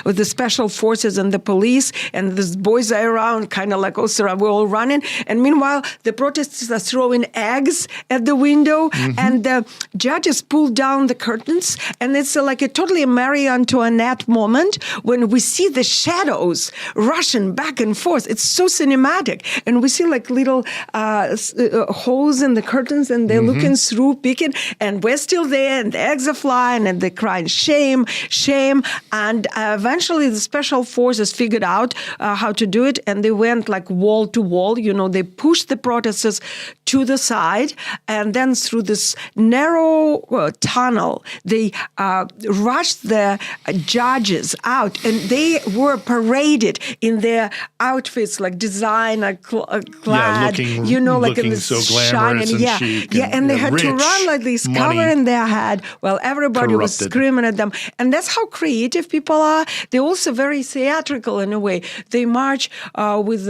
with the special forces and the police, and these boys are around, kind of like us, we're all running. And meanwhile, the protesters are throwing eggs at the window, and the judges pull down the curtains, and it's like a totally Marie Antoinette moment when we see the shadows rushing back and forth. It's so cinematic, and we see like little holes in the curtains, and they're looking through, peeking, and we're still there, and the eggs are flying, and they're crying, shame, shame, and eventually the special forces figured out how to do it, and they went like wall to wall. They pushed the protesters to the side, and then through this narrow tunnel, they rushed the judges out, and they were paraded in their outfits, like designer clad, like in this so glamorous shiny, and chic, and they had rich, to run like this, covering their head, while everybody was screaming at them. And that's how creative people are. They're also very theatrical in a way. They march with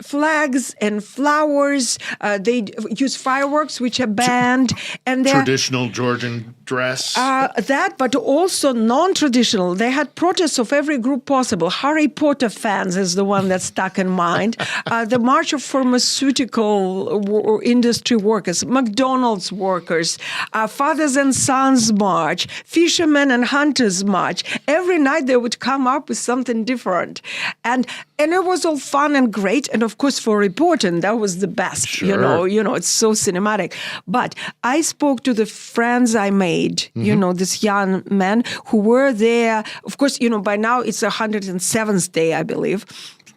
flags and flowers. They use fireworks, which are banned, and they're traditional Georgian dress. But also non-traditional. They had protests of every group possible. Harry Potter fans is the one that stuck in mind. The March of Pharmaceutical Industry Workers, McDonald's workers, Fathers and Sons March, Fishermen and Hunters March. Every night they would come up with something different, and it was all fun and great. And of course, for reporting, that was the best. Sure. It's so cinematic. But I spoke to the friends I made, this young men who were there. Of course, by now it's 107th day, I believe.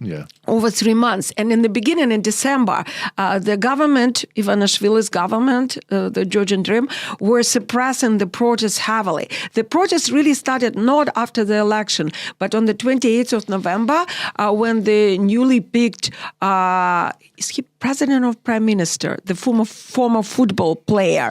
Yeah. Over 3 months. And in the beginning, in December, the government, Ivanishvili's government, the Georgian Dream, were suppressing the protests heavily. The protests really started not after the election, but on the 28th of November, when the newly picked, is he president or prime minister, the former football player,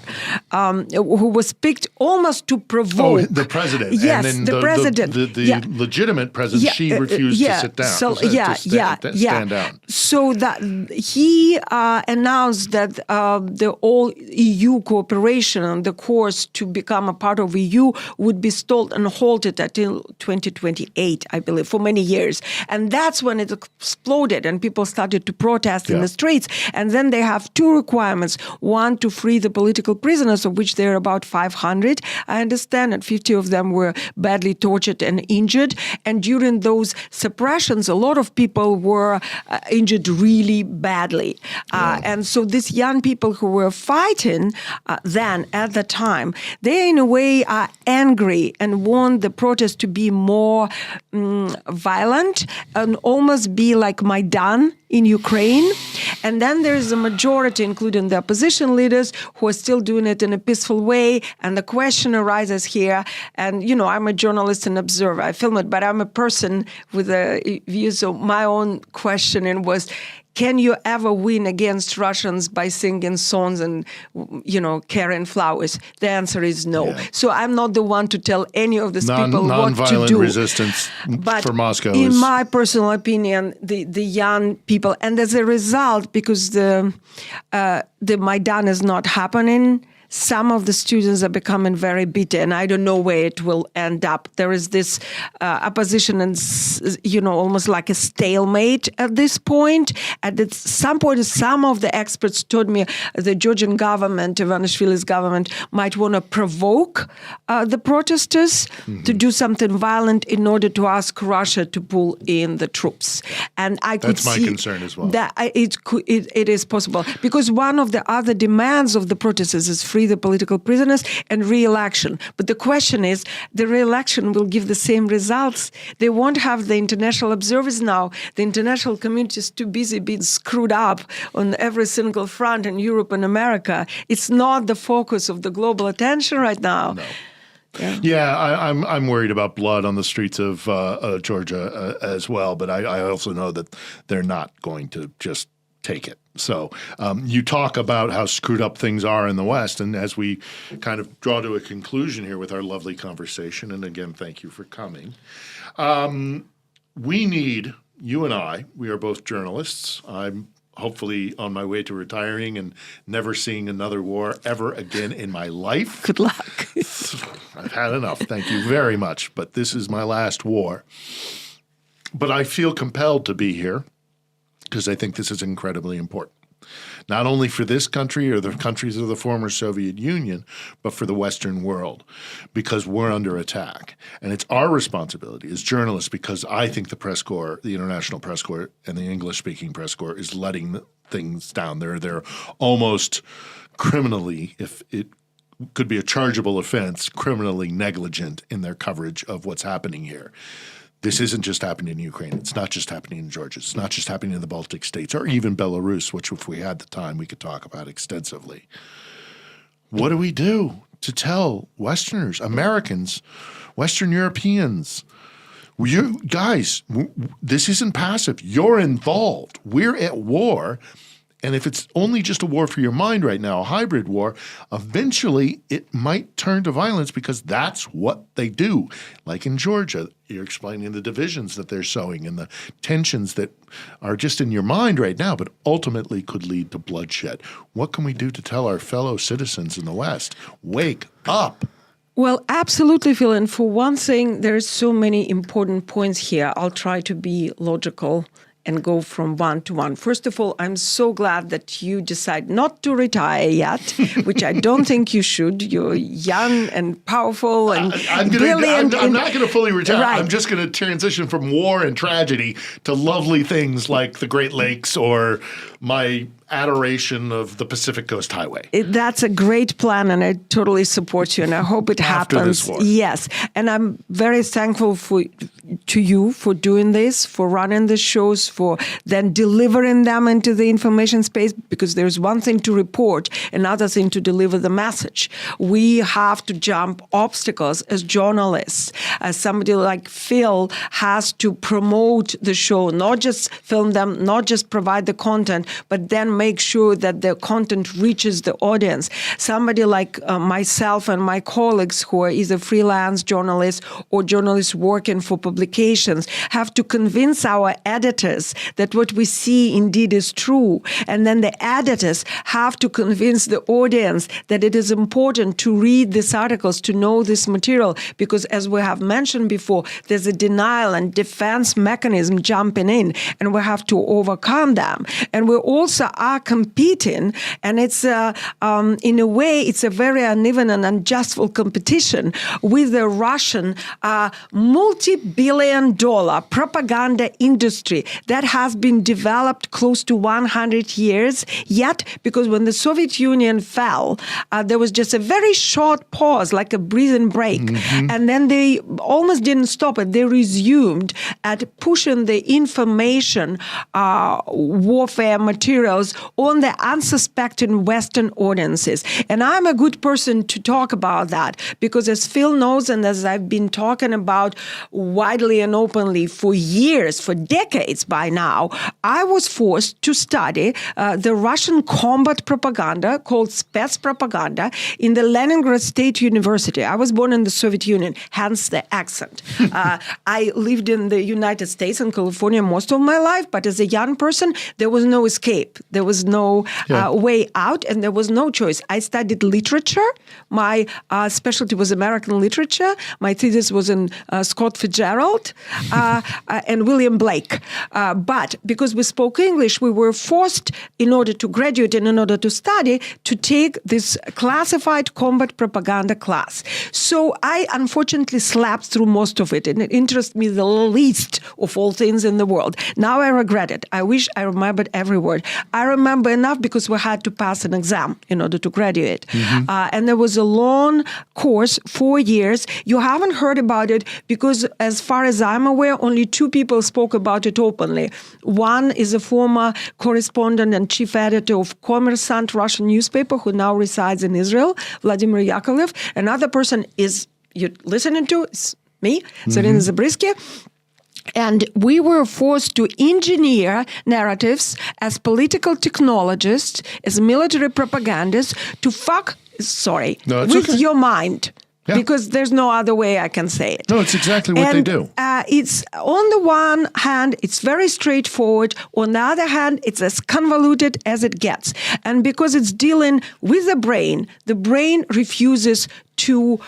who was picked almost to provoke. Oh, the president. Yes, and then the president. The legitimate president, she refused to sit down. stand down. So that he announced that the all EU cooperation on the course to become a part of EU would be stalled and halted until 2028, I believe, for many years. And that's when it exploded and people started to protest in the streets. And then they have two requirements. One, to free the political prisoners, of which there are about 500. I understand that 50 of them were badly tortured and injured. And during those suppressions, a lot of people were injured really badly. And so these young people who were fighting then at the time, they in a way are angry and want the protest to be more violent and almost be like Maidan in Ukraine. And then there's a majority, including the opposition leaders, who are still doing it in a peaceful way. And the question arises here, and, you know, I'm a journalist and observer. I film it, but I'm a person with a view. So my own questioning was, can you ever win against Russians by singing songs and, you know, carrying flowers? The answer is no. Yeah. So I'm not the one to tell any of these people what to do. Non-violent resistance for Moscow. In my personal opinion, the young people, and as a result, because the Maidan is not happening, some of the students are becoming very bitter, and I don't know where it will end up. There is this opposition and, you know, almost like a stalemate at this point. At some point, some of the experts told me the Georgian government, Ivanishvili's government, might want to provoke the protesters to do something violent in order to ask Russia to pull in the troops. And I could see... That's my concern as well. That it is possible. Because one of the other demands of the protesters is free the political prisoners and re-election. But the question is, the re-election will give the same results. They won't have the international observers now. The international community is too busy being screwed up on every single front in Europe and America. It's not the focus of the global attention right now. No. I'm worried about blood on the streets of Georgia as well, but I also know that they're not going to just take it. So you talk about how screwed up things are in the West, and as we kind of draw to a conclusion here with our lovely conversation, and again, thank you for coming, we need, you and I, we are both journalists. I'm hopefully on my way to retiring and never seeing another war ever again in my life. Good luck. I've had enough. Thank you very much. But this is my last war. But I feel compelled to be here because I think this is incredibly important, not only for this country or the countries of the former Soviet Union, but for the Western world, because we're under attack. And it's our responsibility as journalists, because I think the press corps, the International Press Corps and the English-speaking press corps is letting things down. They're almost criminally, if it could be a chargeable offense, criminally negligent in their coverage of what's happening here. This isn't just happening in Ukraine. It's not just happening in Georgia. It's not just happening in the Baltic states or even Belarus, which if we had the time, we could talk about extensively. What do we do to tell Westerners, Americans, Western Europeans, you guys, this isn't passive. You're involved. We're at war. And if it's only just a war for your mind right now, a hybrid war, eventually it might turn to violence because that's what they do. Like in Georgia, you're explaining the divisions that they're sowing and the tensions that are just in your mind right now, but ultimately could lead to bloodshed. What can we do to tell our fellow citizens in the West, wake up? Well, absolutely, Phil. And for one thing, there's so many important points here. I'll try to be logical and go from one to one. First of all, I'm so glad that you decide not to retire yet, which I don't think you should. You're young and powerful and brilliant. I'm not going to fully retire. Right. I'm just going to transition from war and tragedy to lovely things like the Great Lakes or my adoration of the Pacific Coast Highway. That's a great plan, and I totally support you, and I hope it After happens. This war. Yes, and I'm very thankful to you for doing this, for running the shows, for then delivering them into the information space, because there's one thing to report, another thing to deliver the message. We have to jump obstacles as journalists. As somebody like Phil has to promote the show, not just film them, not just provide the content, but then make sure that the content reaches the audience. Somebody like myself and my colleagues who are either freelance journalists or journalists working for publications publications have to convince our editors that what we see indeed is true. And then the editors have to convince the audience that it is important to read these articles, to know this material, because as we have mentioned before, there's a denial and defense mechanism jumping in, and we have to overcome them. And we also are competing, and it's in a way, it's a very uneven and unjustful competition with the Russian multi-billion-dollar propaganda industry that has been developed close to 100 years. Yet, because when the Soviet Union fell, there was just a very short pause, like a breathing break. And then they almost didn't stop it. They resumed at pushing the information warfare materials on the unsuspecting Western audiences. And I'm a good person to talk about that, because as Phil knows, and as I've been talking about widely and openly for years, for decades by now, I was forced to study the Russian combat propaganda called spetspropaganda in the Leningrad State University. I was born in the Soviet Union, hence the accent. I lived in the United States and California most of my life, but as a young person, there was no escape. There was no way out, and there was no choice. I studied literature. My specialty was American literature. My thesis was in Scott Fitzgerald and William Blake. But because we spoke English, we were forced, in order to graduate and in order to study, to take this classified combat propaganda class. So I unfortunately slept through most of it, and it interests me the least of all things in the world. Now I regret it. I wish I remembered every word. I remember enough because we had to pass an exam in order to graduate. And there was a long course, 4 years. You haven't heard about it because, as far as I'm aware, only 2 people spoke about it openly. One is a former correspondent and chief editor of Kommersant Russian newspaper who now resides in Israel, Vladimir Yakovlev. Another person is, you're listening to, is me, Zarina Zabrisky. And we were forced to engineer narratives as political technologists, as military propagandists, to fuck, with your mind. Yeah. Because there's no other way I can say it. No, it's exactly what they do. It's, on the one hand, it's very straightforward. On the other hand, it's as convoluted as it gets. And because it's dealing with the brain refuses to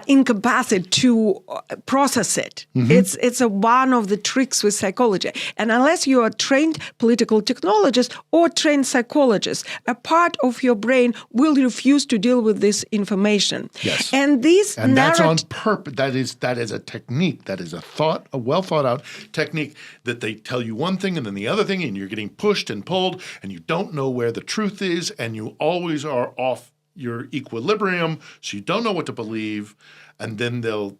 incapacitated to process it. It's one of the tricks with psychology. And unless you are a trained political technologist or trained psychologist, a part of your brain will refuse to deal with this information. Yes. And that's on purpose. That is a technique. That is a well thought out technique that they tell you one thing and then the other thing, and you're getting pushed and pulled, and you don't know where the truth is, and you always are off your equilibrium, so you don't know what to believe, and then they'll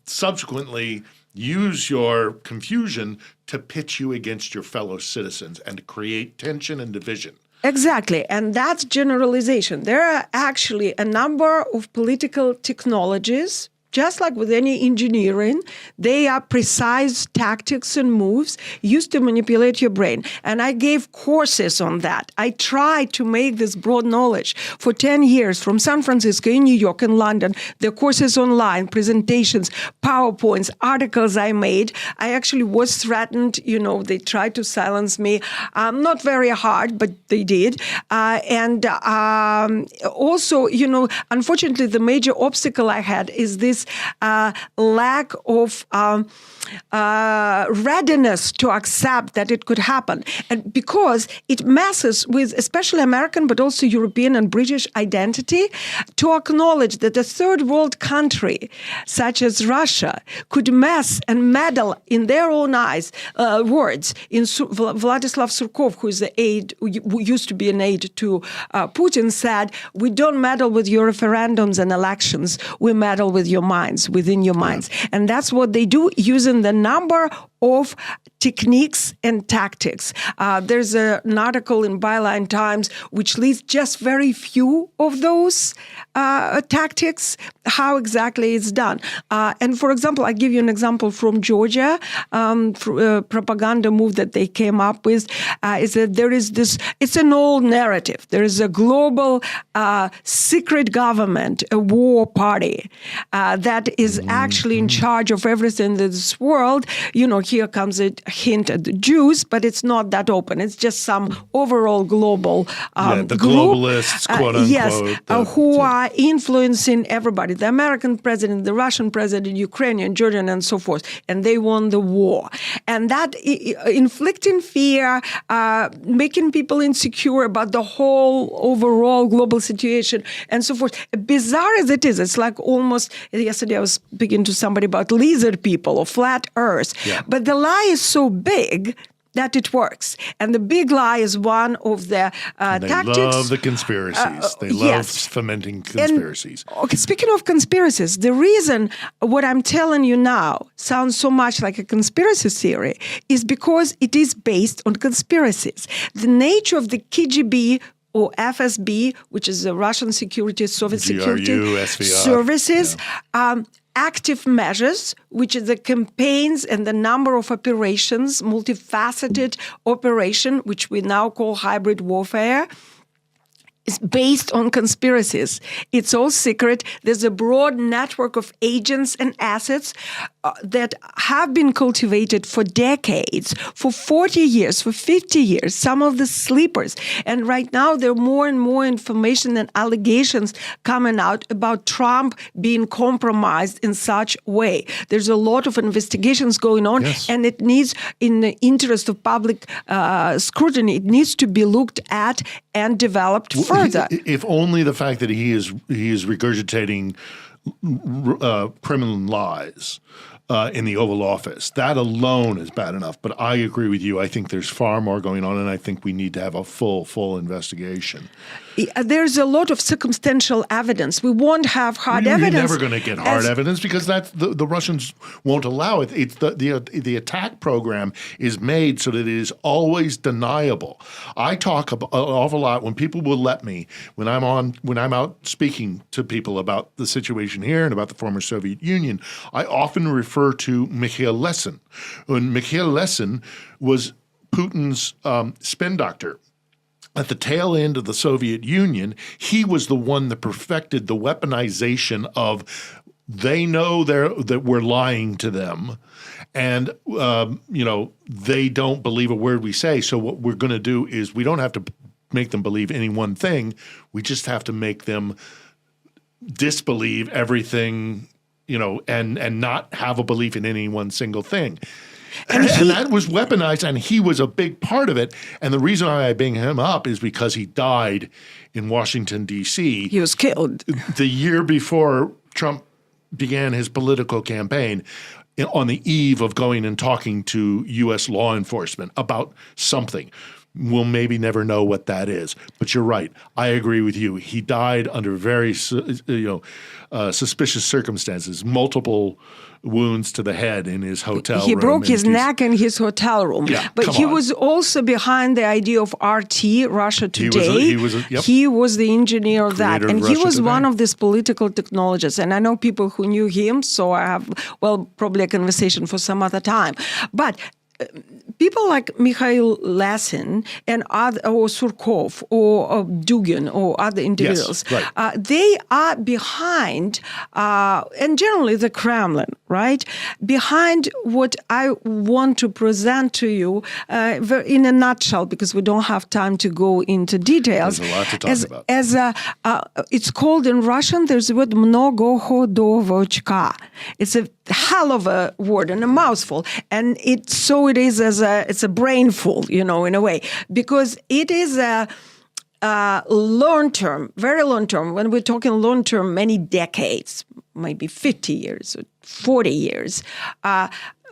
subsequently use your confusion to pitch you against your fellow citizens and to create tension and division. Exactly, and that's generalization. There are actually a number of political technologies. Just like with any engineering, they are precise tactics and moves used to manipulate your brain. And I gave courses on that. I tried to make this broad knowledge for 10 years from San Francisco, in New York, and London. The courses online, presentations, PowerPoints, articles I made. I actually was threatened. They tried to silence me. Not very hard, but they did. And also, unfortunately, the major obstacle I had is this lack of readiness to accept that it could happen. And because it messes with especially American, but also European and British identity, to acknowledge that a third world country, such as Russia, could mess and meddle in their own words. Vladislav Surkov, who is who used to be an aide to Putin, said, "We don't meddle with your referendums and elections. We meddle with your minds, within your minds." And that's what they do, using the number of techniques and tactics. There's an article in Byline Times which lists just very few of those tactics, how exactly it's done. And for example, I give you an example from Georgia, propaganda move that they came up with is that there is this, it's an old narrative. There is a global secret government, a war party that is actually in charge of everything in this world. Here comes a hint at the Jews, but it's not that open. It's just some overall global the group, globalists, quote unquote. Yes, who are influencing everybody. The American president, the Russian president, Ukrainian, Georgian, and so forth. And they won the war. And that inflicting fear, making people insecure about the whole overall global situation, and so forth. Bizarre as it is, it's like almost, yesterday I was speaking to somebody about lizard people or flat earth. Yeah. But the lie is so big that it works. And the big lie is one of the tactics. They love the conspiracies. They love yes. fomenting conspiracies. Okay, speaking of conspiracies, the reason what I'm telling you now sounds so much like a conspiracy theory is because it is based on conspiracies. The nature of the KGB or FSB, which is the Russian security, Soviet security SVR. services, active measures, which is the campaigns and the number of operations, multifaceted operation, which we now call hybrid warfare, is based on conspiracies. It's all secret. There's a broad network of agents and assets that have been cultivated for decades, for 40 years, for 50 years, some of the sleepers. And right now, there are more and more information and allegations coming out about Trump being compromised in such a way. There's a lot of investigations going on, yes. and it needs, in the interest of public scrutiny, it needs to be looked at and developed further. If only the fact that he is regurgitating Kremlin lies in the Oval Office, that alone is bad enough. But I agree with you. I think there's far more going on, and I think we need to have a full investigation. There's a lot of circumstantial evidence. We won't have hard evidence. You're never going to get hard evidence because that's the Russians won't allow it. It's the attack program is made so that it is always deniable. I talk an awful lot when people will let me when I'm out speaking to people about the situation here and about the former Soviet Union. I often refer to Mikhail Lesin. When Mikhail Lesin was Putin's spin doctor. At the tail end of the Soviet Union, he was the one that perfected the weaponization of they know that we're lying to them, and they don't believe a word we say. So what we're going to do is we don't have to make them believe any one thing. We just have to make them disbelieve everything, and not have a belief in any one single thing. And that was weaponized, and he was a big part of it. And the reason why I bring him up is because he died in Washington, D.C. He was killed. The year before Trump began his political campaign, on the eve of going and talking to U.S. law enforcement about something. We'll maybe never know what that is. But you're right. I agree with you. He died under very suspicious circumstances, multiple wounds to the head in his hotel room. He broke his neck in his hotel room. Yeah, but he was also behind the idea of RT, Russia Today. He was the engineer of that. And he was one of these political technologists. And I know people who knew him, so I have, probably a conversation for some other time. But people like Mikhail Lesin and or Surkov or Dugin or other individuals, yes, right. They are behind, and generally the Kremlin, right? Behind what I want to present to you in a nutshell, because we don't have time to go into details. There's a lot to talk about. It's called in Russian, there's the word mnogohodovochka. It's a hell of a word and a mouthful. And it's a brainful, in a way, because it is a long-term, very long-term. When we're talking long-term, many decades, maybe 50 years or 40 years,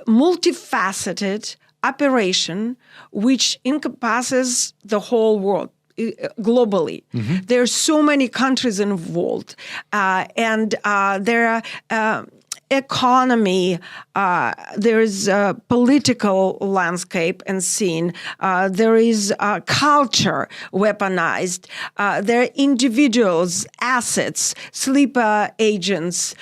multifaceted operation which encompasses the whole world. Globally, there are so many countries involved, and there are. economy, there is a political landscape and scene, there is culture weaponized, there are individuals, assets, sleeper agents,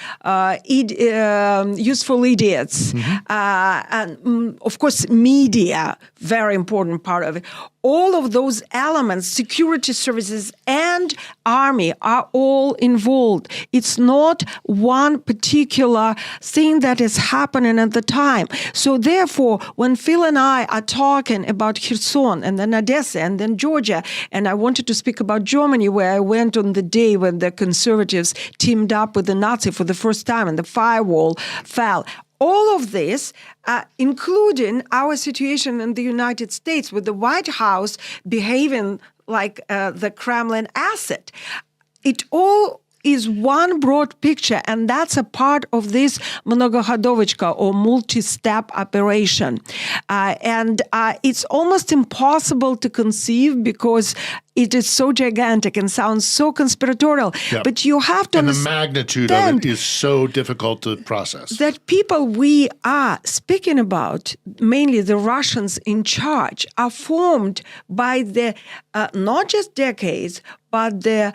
useful idiots, and of course media, very important part of it. All of those elements, security services and army are all involved. It's not one particular thing that is happening at the time. So therefore, when Phil and I are talking about Kherson and then Odessa and then Georgia, and I wanted to speak about Germany, where I went on the day when the conservatives teamed up with the Nazi for the first time and the firewall fell. All of this, including our situation in the United States with the White House behaving like the Kremlin asset, it all is one broad picture, and that's a part of this mnogohodovочка or multi-step operation. And it's almost impossible to conceive because it is so gigantic and sounds so conspiratorial. Yep. But you have to understand. And the magnitude of it is so difficult to process. That people we are speaking about, mainly the Russians in charge, are formed by the not just decades, but the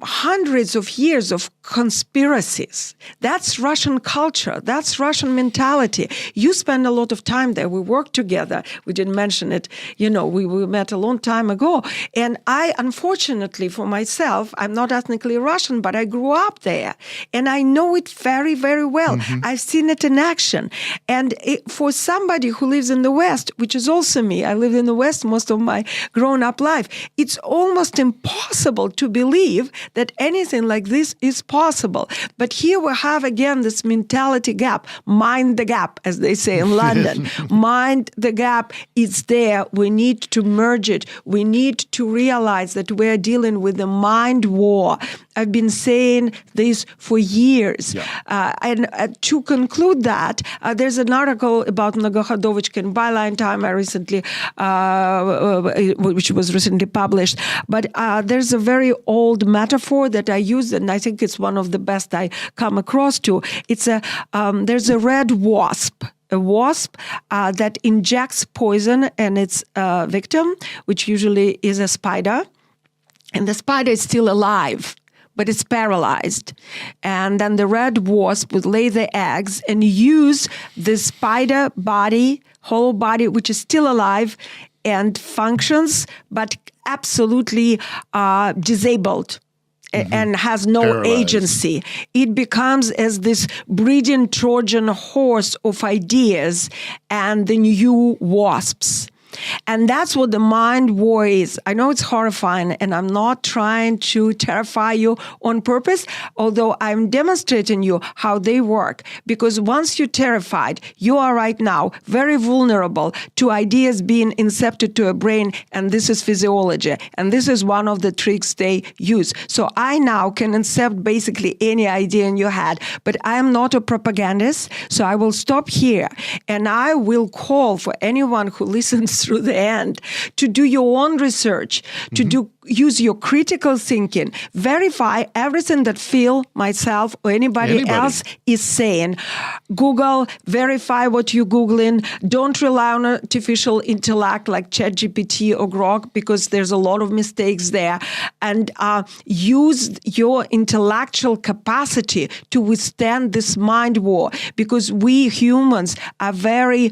hundreds of years of conspiracies. That's Russian culture. That's Russian mentality. You spend a lot of time there. We work together. We didn't mention it. You know, we met a long time ago. And I, unfortunately for myself, I'm not ethnically Russian, but I grew up there. And I know it very, very well. I've seen it in action. And for somebody who lives in the West, which is also me, I lived in the West most of my grown-up life, it's almost impossible to believe that anything like this is possible. But here we have, again, this mentality gap. Mind the gap, as they say in London. Mind the gap. It's there. We need to merge it. We need to realize that we're dealing with a mind war. I've been saying this for years. Yeah. And to conclude that, there's an article about mnogohodovочка in Byline Time I recently, which was recently published. But there's a very old metaphor that I use, and I think it's one of the best I come across to. It's there's a red wasp. A wasp that injects poison in its victim, which usually is a spider. And the spider is still alive, but it's paralyzed. And then the red wasp would lay the eggs and use the spider body, whole body, which is still alive and functions, but absolutely disabled. And has no paralyzed agency. It becomes as this breeding Trojan horse of ideas and the new wasps. And that's what the mind war is. I know it's horrifying, and I'm not trying to terrify you on purpose, although I'm demonstrating you how they work. Because once you're terrified, you are right now very vulnerable to ideas being incepted to a brain, and this is physiology. And this is one of the tricks they use. So I now can incept basically any idea in your head, but I am not a propagandist, so I will stop here. And I will call for anyone who listens through the end to do your own research, to use your critical thinking, verify everything that Phil, myself, or anybody else is saying. Google, verify what you're Googling. Don't rely on artificial intellect like ChatGPT or Grok, because there's a lot of mistakes there. And use your intellectual capacity to withstand this mind war, because we humans are very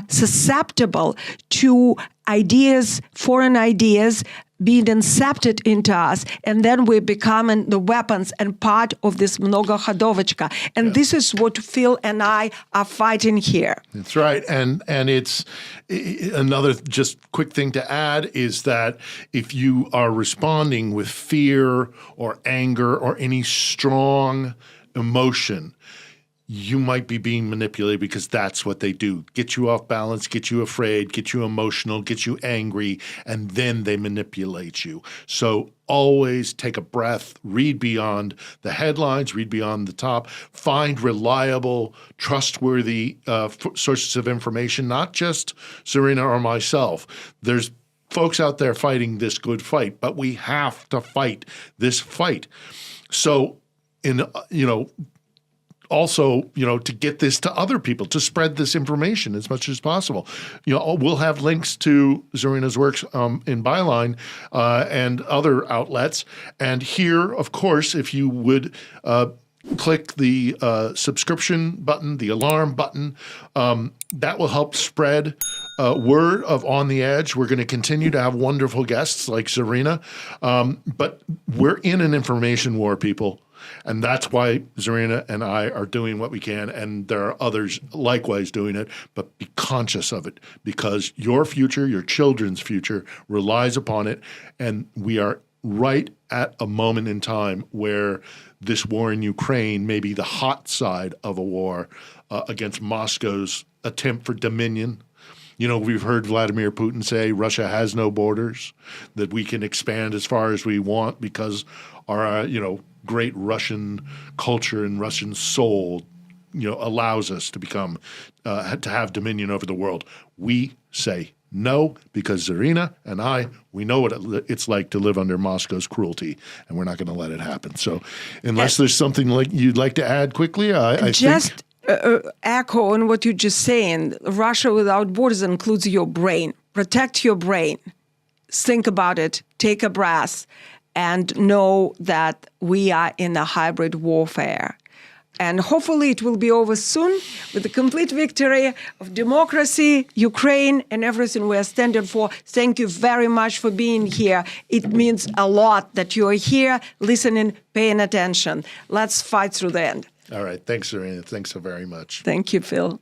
susceptible to ideas, foreign ideas, being incepted into us, and then we're becoming the weapons and part of this mnogohodovочка. And this is what Phil and I are fighting here. That's right. And it's another just quick thing to add is that if you are responding with fear or anger or any strong emotion, you might be being manipulated, because that's what they do. Get you off balance, get you afraid, get you emotional, get you angry, and then they manipulate you. So always take a breath, read beyond the headlines, read beyond the top, find reliable, trustworthy sources of information, not just Zarina or myself. There's folks out there fighting this good fight, but we have to fight this fight. So also, to get this to other people, to spread this information as much as possible. We'll have links to Zarina's works in Byline and other outlets. And here, of course, if you would click the subscription button, the alarm button, that will help spread word of On the Edge. We're going to continue to have wonderful guests like Zarina, but we're in an information war, people. And that's why Zarina and I are doing what we can, and there are others likewise doing it, but be conscious of it, because your future, your children's future, relies upon it, and we are right at a moment in time where this war in Ukraine may be the hot side of a war against Moscow's attempt for dominion. We've heard Vladimir Putin say Russia has no borders, that we can expand as far as we want because our, great Russian culture and Russian soul, allows us to become, to have dominion over the world. We say no, because Zarina and I, we know what it's like to live under Moscow's cruelty, and we're not going to let it happen. So unless there's something like you'd like to add quickly, I think... Echo on what you're just saying. Russia without borders includes your brain. Protect your brain. Think about it. Take a breath. And know that we are in a hybrid warfare. And hopefully it will be over soon with the complete victory of democracy, Ukraine, and everything we are standing for. Thank you very much for being here. It means a lot that you are here, listening, paying attention. Let's fight through the end. All right. Thanks, Zarina. Thanks so very much. Thank you, Phil.